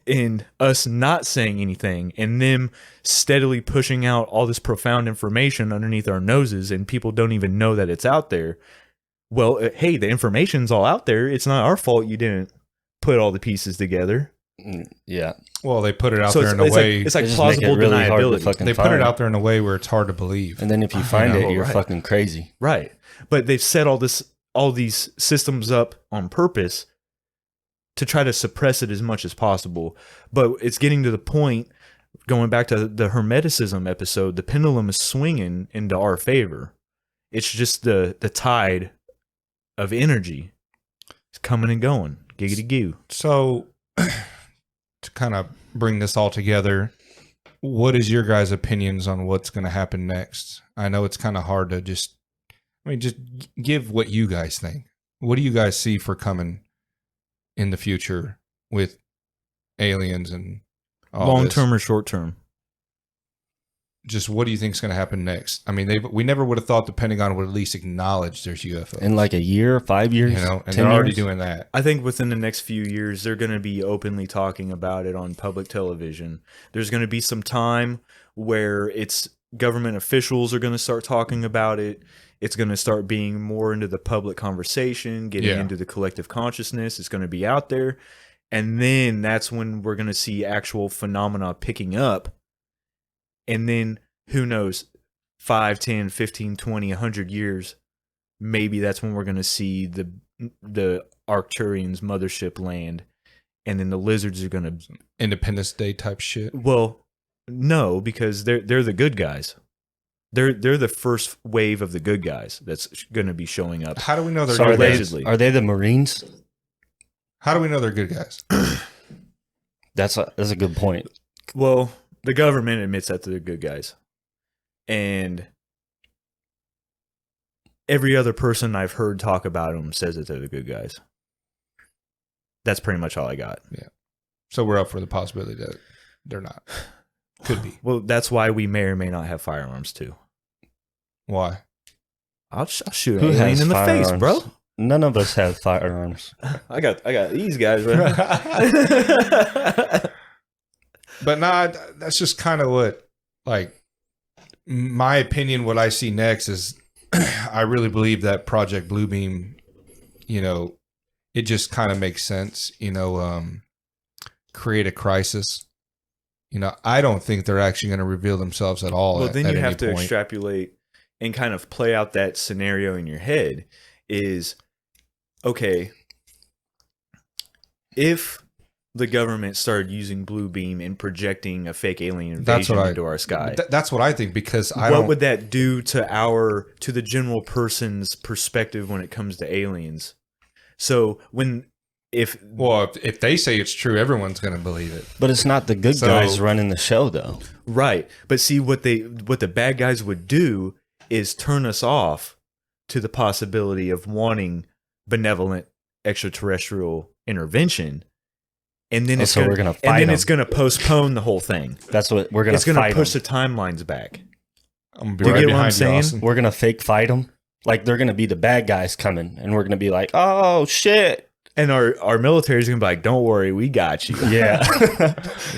And us not saying anything and them steadily pushing out all this profound information underneath our noses, and people don't even know that it's out there. Well, hey, the information's all out there. It's not our fault you didn't put all the pieces together. Yeah. Well, they put it out So there in a way. it's like They just make it plausible really hard to deniability. fucking They put find. it out there in a way where it's hard to believe. And then if you find know, it, you're right. fucking crazy. Right. But they've set all these systems up on purpose to try to suppress it as much as possible. But it's getting to the point, going back to the Hermeticism episode, the pendulum is swinging into our favor. It's just the tide of energy. It's coming and going. Giggity goo. So, to kind of bring this all together, what is your guys' opinions on what's going to happen next? I know it's kind of hard to just give what you guys think. What do you guys see for coming in the future with aliens and all Long this. term or short term? Just what do you think is going to happen next? I mean, we never would have thought the Pentagon would at least acknowledge there's UFOs. In like a year, 5 years, you know, and 10 they're already years? doing that. I think within the next few years, they're going to be openly talking about it on public television. There's going to be some time where it's government officials are going to start talking about it. It's going to start being more into the public conversation, getting into the collective consciousness. It's going to be out there. And then that's when we're going to see actual phenomena picking up. And then who knows, 5, 10, 15, 20, 100 years, maybe that's when we're going to see the Arcturians mothership land. And then the lizards are going to... Independence Day type shit. Well, no, because they're the good guys. They're the first wave of the good guys that's going to be showing up. How do we know they're So good guys? allegedly. are they the Marines? How do we know they're good guys? That's a good point. Well, the government admits that they're good guys. And every other person I've heard talk about them says that they're the good guys. That's pretty much all I got. So we're up for the possibility that they're not. Could be. Well, that's why we may or may not have firearms too. Why? I'll shoot Who an alien has in the face, firearms? bro. None of us have firearms. I got these guys, bro. But nah, that's just kind of what, like, my opinion, what I see next is I really believe that Project Bluebeam, you know, it just kind of makes sense, you know, create a crisis. You know, I don't think they're actually going to reveal themselves at all. Well, then at you any have to point. extrapolate and kind of play out that scenario in your head is, okay, if the government started using blue beam and projecting a fake alien That's invasion what into our sky, That's what I think, because I what don't. would that do to the general person's perspective when it comes to aliens? So if they say it's true, everyone's going to believe it. But it's not the good So- guys running the show, though. right, but see what the bad guys would do is turn us off to the possibility of wanting benevolent extraterrestrial intervention, and then So we're gonna fight and then 'em. it's going to postpone the whole thing. That's what we're gonna It's going to fight. push Them. the timelines back. I'm going to be Do you right get what I'm behind you, saying? Austin. We're gonna fake fight them. Like they're gonna be the bad guys coming, and we're gonna be like, "Oh shit, And our military is going to be like, "Don't worry, we got you. yeah."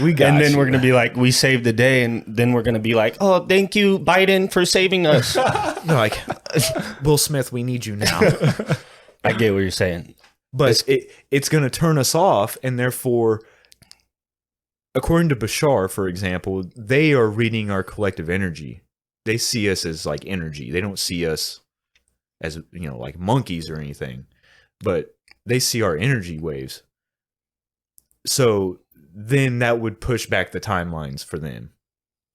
We got." And then you. we're gonna be like, "We saved the day," and then we're gonna be like, "Oh, thank you, Biden, for saving us." They're like, "Will Smith, we need you now." I get what you're saying. But it's going to turn us off, and therefore, according to Bashar, for example, they are reading our collective energy. They see us as like energy. They don't see us as, you know, like monkeys or anything, but they see our energy waves. So then that would push back the timelines for them,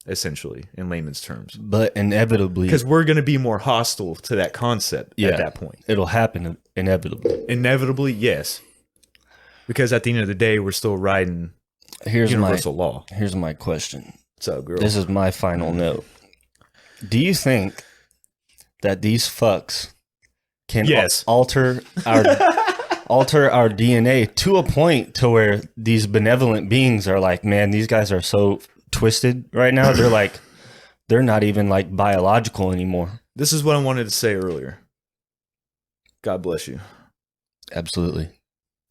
essentially, in layman's terms. But inevitably, Because we're going to be more hostile to that concept Yeah. at that point. it'll happen inevitably. Inevitably, yes. Because at the end of the day, we're still riding Here's universal law. here's my question. What's up, girl? This is my final note. Do you think that these fucks can Yes. alter our DNA to a point to where these benevolent beings are like, man, these guys are so twisted right now. They're like, they're not even like biological anymore. This is what I wanted to say earlier. God bless you. Absolutely.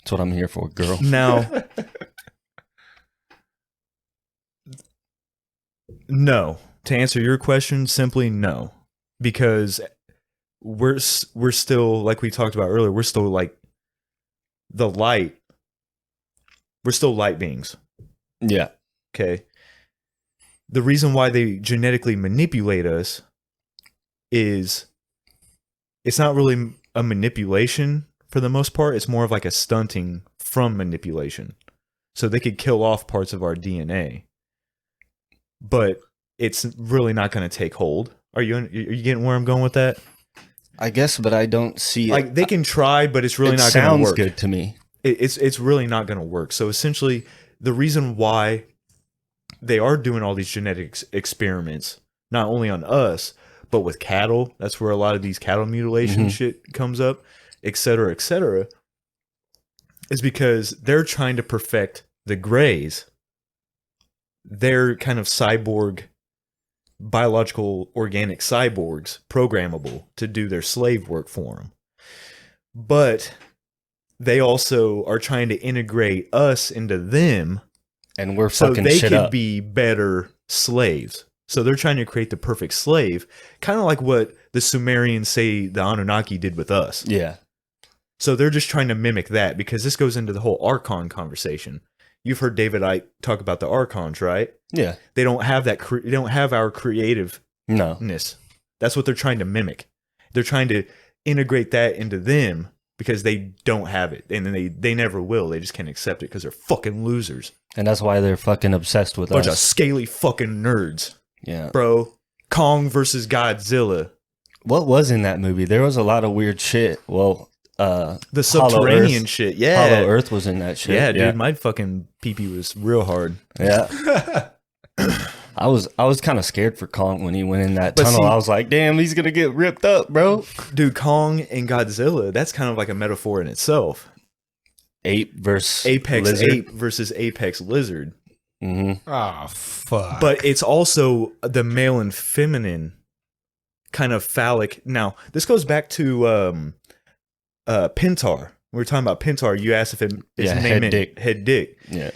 That's what I'm here for, girl. Now, no. To answer your question, simply no. Because we're still, like we talked about earlier, we're still like the light. We're still light beings. Yeah. Okay. The reason why they genetically manipulate us is it's not really a manipulation for the most part. It's more of like a stunting from manipulation. So they could kill off parts of our DNA, but it's really not going to take hold. Are you getting where I'm going with that? I guess, but I don't see it. Like they can try, but it's really it not going to sounds work. good to me. It's really not going to work. So essentially, the reason why they are doing all these genetic experiments, not only on us, but with cattle, that's where a lot of these cattle mutilation shit comes up, et cetera, is because they're trying to perfect the Greys. They're kind of cyborg, biological, organic cyborgs, programmable to do their slave work for them. But they also are trying to integrate us into them And we're so fucking they shit could up. be better slaves. So they're trying to create the perfect slave, kind of like what the Sumerians say the Anunnaki did with us. Yeah. So they're just trying to mimic that because this goes into the whole Archon conversation. You've heard David Icke talk about the Archons, right? Yeah. They don't have that. They don't have our creativeness. No. That's what they're trying to mimic. They're trying to integrate that into them because they don't have it, and they never will. They just can't accept it because they're fucking losers. And that's why they're fucking obsessed with Bunch of us. scaly fucking nerds, Yeah. bro. Kong versus Godzilla. What was in that movie? There was a lot of weird shit. Well, The Hollow subterranean Earth. shit. Yeah. Hollow Earth was in that shit. Yeah, dude. My fucking pee-pee was real hard. Yeah. I was kind of scared for Kong when he went in that But tunnel. see- I was like, damn, he's gonna get ripped up, bro. Dude, Kong and Godzilla, that's kind of like a metaphor in itself. Ape versus Apex lizard. ape versus apex lizard. Mm-hmm. Oh, fuck. But it's also the male and feminine kind of phallic. Now, this goes back to Pintar. We were talking about Pintar. You asked if his Yeah, name head meant dick. head dick. Yeah.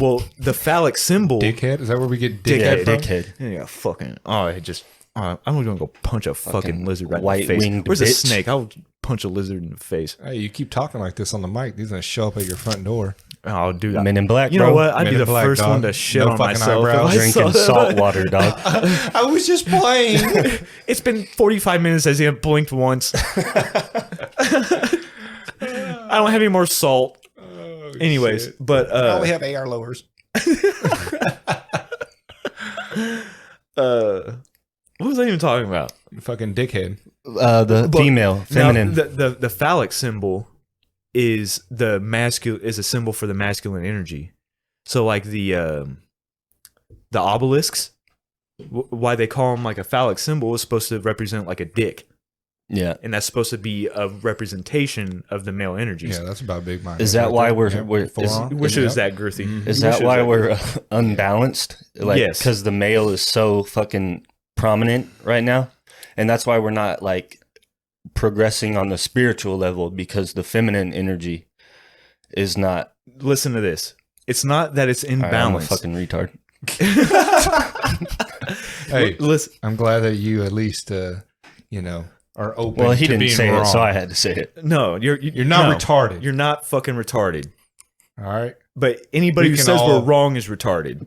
Well, the phallic symbol. Dickhead? Is that where we get Yeah, dickhead from? dickhead. Yeah, fucking. Oh, I just. I'm gonna go punch a fucking Fucking lizard right in the white-winged face. Where's a bitch. snake? I'll punch a lizard in the face. Hey, you keep talking like this on the mic. These gonna show up at your front door. I'll do that. Men in Black, You bro. know what? I'd Men be in the Black, first dog. one to shit No on fucking myself. if eyebrows. I saw Drinking that. salt water, dog. I was just playing. It's been 45 minutes as he hasn't blinked once. I don't have any more salt. Anyways, but I only have AR lowers. what was I even talking about? Fucking dickhead. The But female, feminine. Now, the phallic symbol is is a symbol for the masculine energy. So like the obelisks, why they call them like a phallic symbol is supposed to represent like a dick, yeah. and that's supposed to be a representation of the male energies. Yeah, that's about big mind. Is that right why there. we're- Yep, we're- full is- on. Wish it was Yep. that girthy. Mhm. Is Wish that it was why that we're girthy. unbalanced? Like, Yes. because the male is so fucking prominent right now, and that's why we're not like progressing on the spiritual level because the feminine energy is not. Listen to this. It's not that it's All right, I'm a imbalanced. fucking retard. Hey, Listen, I'm glad that you at least, are open. Well, he to didn't being say wrong. it, so I had to say it. no, You're not no, retarded. You're not fucking retarded. All right. But anybody We who can says all- we're wrong is retarded.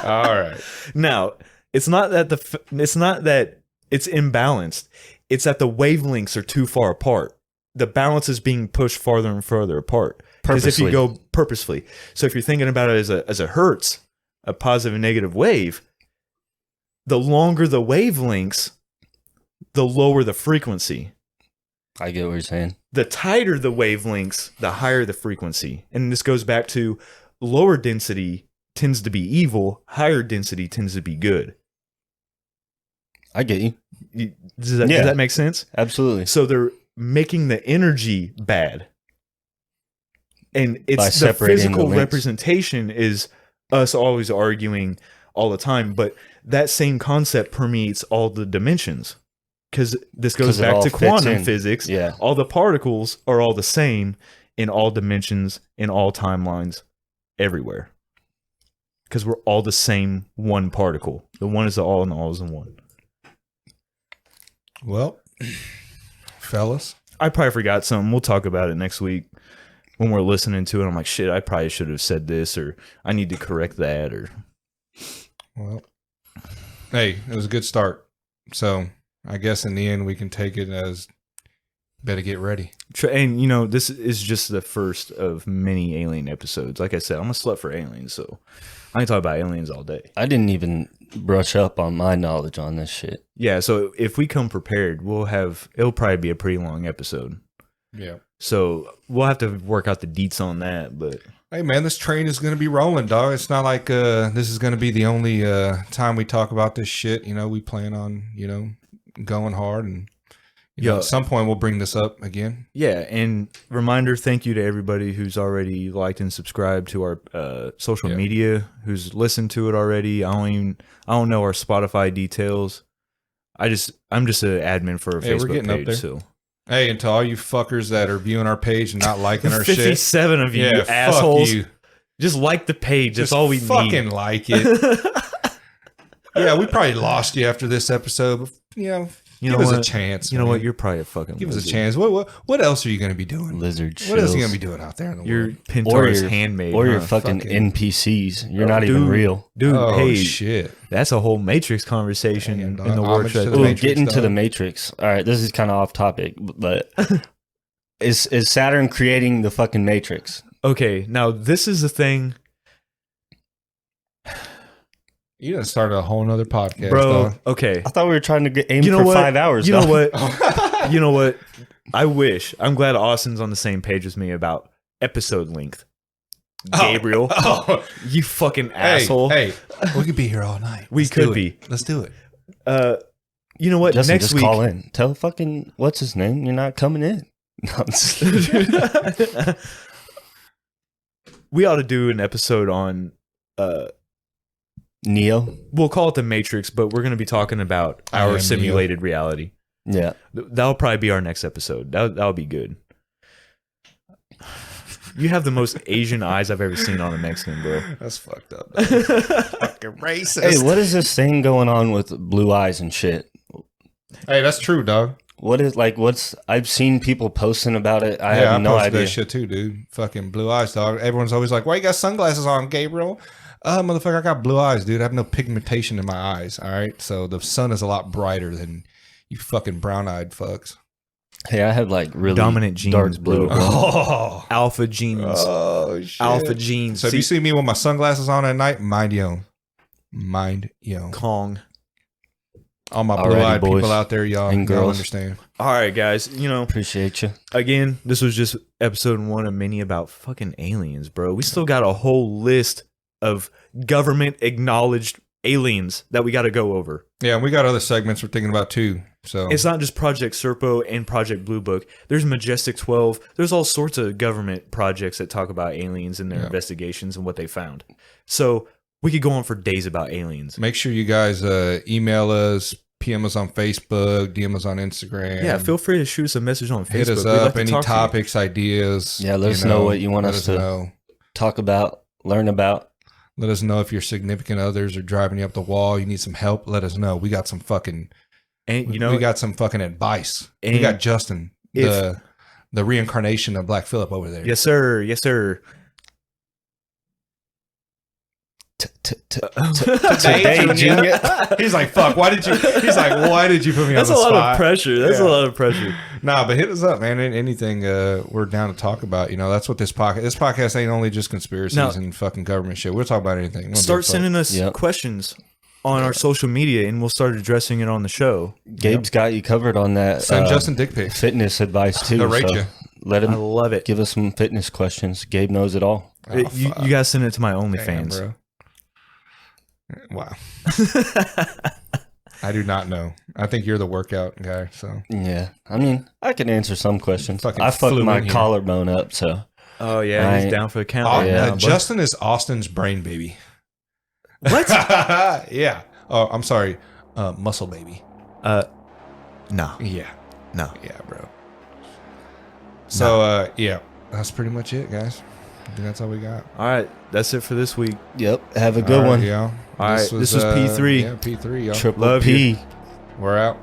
All right. Now, it's not that it's imbalanced. It's that the wavelengths are too far apart. The balance is being pushed farther and further apart. Because if you Purposely. go purposefully, so if you're thinking about it as a hertz, a positive and negative wave, the longer the wavelengths, the lower the frequency. I get what you're saying. The tighter the wavelengths, the higher the frequency. And this goes back to lower density tends to be evil, higher density tends to be good. I get you. Does that, Yeah. does that make sense? Absolutely. So they're making the energy bad. And By it's the separating the physical links. representation is us always arguing all the time, but that same concept permeates all the dimensions. Because this goes 'Cause it back all to fits quantum in. physics. Yeah. All the particles are all the same in all dimensions, in all timelines, everywhere. Because we're all the same one particle. The one is the all and the all is the one. Well, fellas, I probably forgot something. We'll talk about it next week when we're listening to it. I'm like, shit, I probably should have said this, or I need to correct that, or well, hey, it was a good start. So I guess in the end, we can take it as better get ready. and you know, this is just the first of many alien episodes. Like I said, I'm a slut for aliens, so I can talk about aliens all day. I didn't even brush up on my knowledge on this shit. Yeah, so if we come prepared, it'll probably be a pretty long episode. Yeah. So we'll have to work out the deets on that, but Hey man, this train is going to be rolling, dog. It's not like this is going to be the only time we talk about this shit. You know, we plan on going hard and At some point, we'll bring this up again. Yeah, and reminder, thank you to everybody who's already liked and subscribed to our social media, who's listened to it already. I don't know our Spotify details. I'm just an admin for a Facebook we're getting page. up there. So Hey, and to all you fuckers that are viewing our page and not liking our shit, 57 of you, yeah, assholes. fuck you. Just like the page. That's Just all we fucking need. like it. Yeah, we probably lost you after this episode, but You give know us what? a chance. You know man. what? You're probably a fucking Give us a lizard. chance. What else are you going to be doing? Lizard What else are you shills. going to be doing out there in the You're world? Pintar's your- handmaid. Or your huh? fucking NPCs. You're not even Dude. real. Dude, Oh hey, shit! that's a whole Matrix conversation Damn, in dog. the war Homage to chat. the Ooh, Matrix, get into dog. the Matrix. All right, this is kind of off topic, but is Saturn creating the fucking Matrix? Okay, now this is the thing, You done started a whole nother podcast, bro. dog. Okay, I thought we were trying to get aim you know for what? 5 hours. You know dog. what? You know what? I wish. I'm glad Austin's on the same page with me about episode length. Gabriel, Oh, you fucking asshole. Hey, we could be here all night. We Let's could do it. be. Let's do it. You know what? Justin, Next just week, call in. Tell fucking what's his name. You're not coming in. No, I'm just- we ought to do an episode on. Neo. We'll call it the Matrix, but we're going to be talking about I our am simulated reality. Yeah. That'll probably be our next episode. That'll be good. You have the most Asian eyes I've ever seen on a Mexican, bro. That's fucked up. Fucking racist. Hey, what is this thing going on with blue eyes and shit? Hey, that's true, dog. What is what's I've seen people posting about it. I Yeah, have no posted idea. that shit too, dude. Fucking blue eyes, dog. Everyone's always like, "Why you got sunglasses on, Gabriel?" Motherfucker, I got blue eyes, dude. I have no pigmentation in my eyes. All right, so the sun is a lot brighter than you fucking brown-eyed fucks. Hey, I have really Dominant genes, dark blue. bro. Oh, Alpha genes. shit. Alpha genes. So if you see me with my sunglasses on at night, mind your own. Mind your own. Kong. All my Alrighty, blue-eyed boys people out there, y'all and girls. understand. All right, guys. Appreciate you. Again, this was just episode 1 of mini about fucking aliens, bro. We still got a whole list of government acknowledged aliens that we got to go over. Yeah, and we got other segments we're thinking about too. So It's not just Project Serpo and Project Blue Book. There's Majestic 12. There's all sorts of government projects that talk about aliens and their investigations and what they found. So we could go on for days about aliens. make sure you guys email us, PM us on Facebook, DM us on Instagram. Yeah, feel free to shoot us a message on Facebook. hit us We'd like up. to Any talk to you. topics, ideas. Yeah, let us know what you want let us to- know. Talk about, learn about. Let us know if your significant others are driving you up the wall. You need some help. Let us know. We got some fucking. And we got some fucking advice. We and got Justin, if- the reincarnation of Black Phillip over there. yes, sir. Yes, sir. Today, Junior. He's like, fuck. Why did you? He's like, why did you put me That's on a the lot spot? of pressure. That's a Yeah. lot of pressure. Nah, but hit us up, man. Anything we're down to talk about. You know, that's what this podcast. This podcast ain't only just conspiracies Now- and fucking government shit. We'll talk about anything. We don't give a Start fuck. sending us Yep. questions on our social media, and we'll start addressing it on the show. Gabe's got you covered on that. Send Justin dick pics. fitness advice too. He'll rate so you. let I him love it. give us some fitness questions. Gabe knows it all. Oh, you fuck. guys send it to my Damn, OnlyFans. bro. Wow. I do not know. I think you're the workout guy. So Yeah, I mean, I can answer some questions. Fucking I fucked flew my in here. collarbone up, so Oh yeah, he's Right. down for the count. Au- right now, bud. Justin is Austin's brain baby. What? Yeah. Oh, I'm sorry. Muscle baby. No, Yeah. no. Yeah, bro. So yeah, that's pretty much it, guys. I think that's all we got. All right, that's it for this week. yep. Have a good one. Yeah. All right, this was P3. Yeah, P3, y'all. Triple Love P. you. We're out.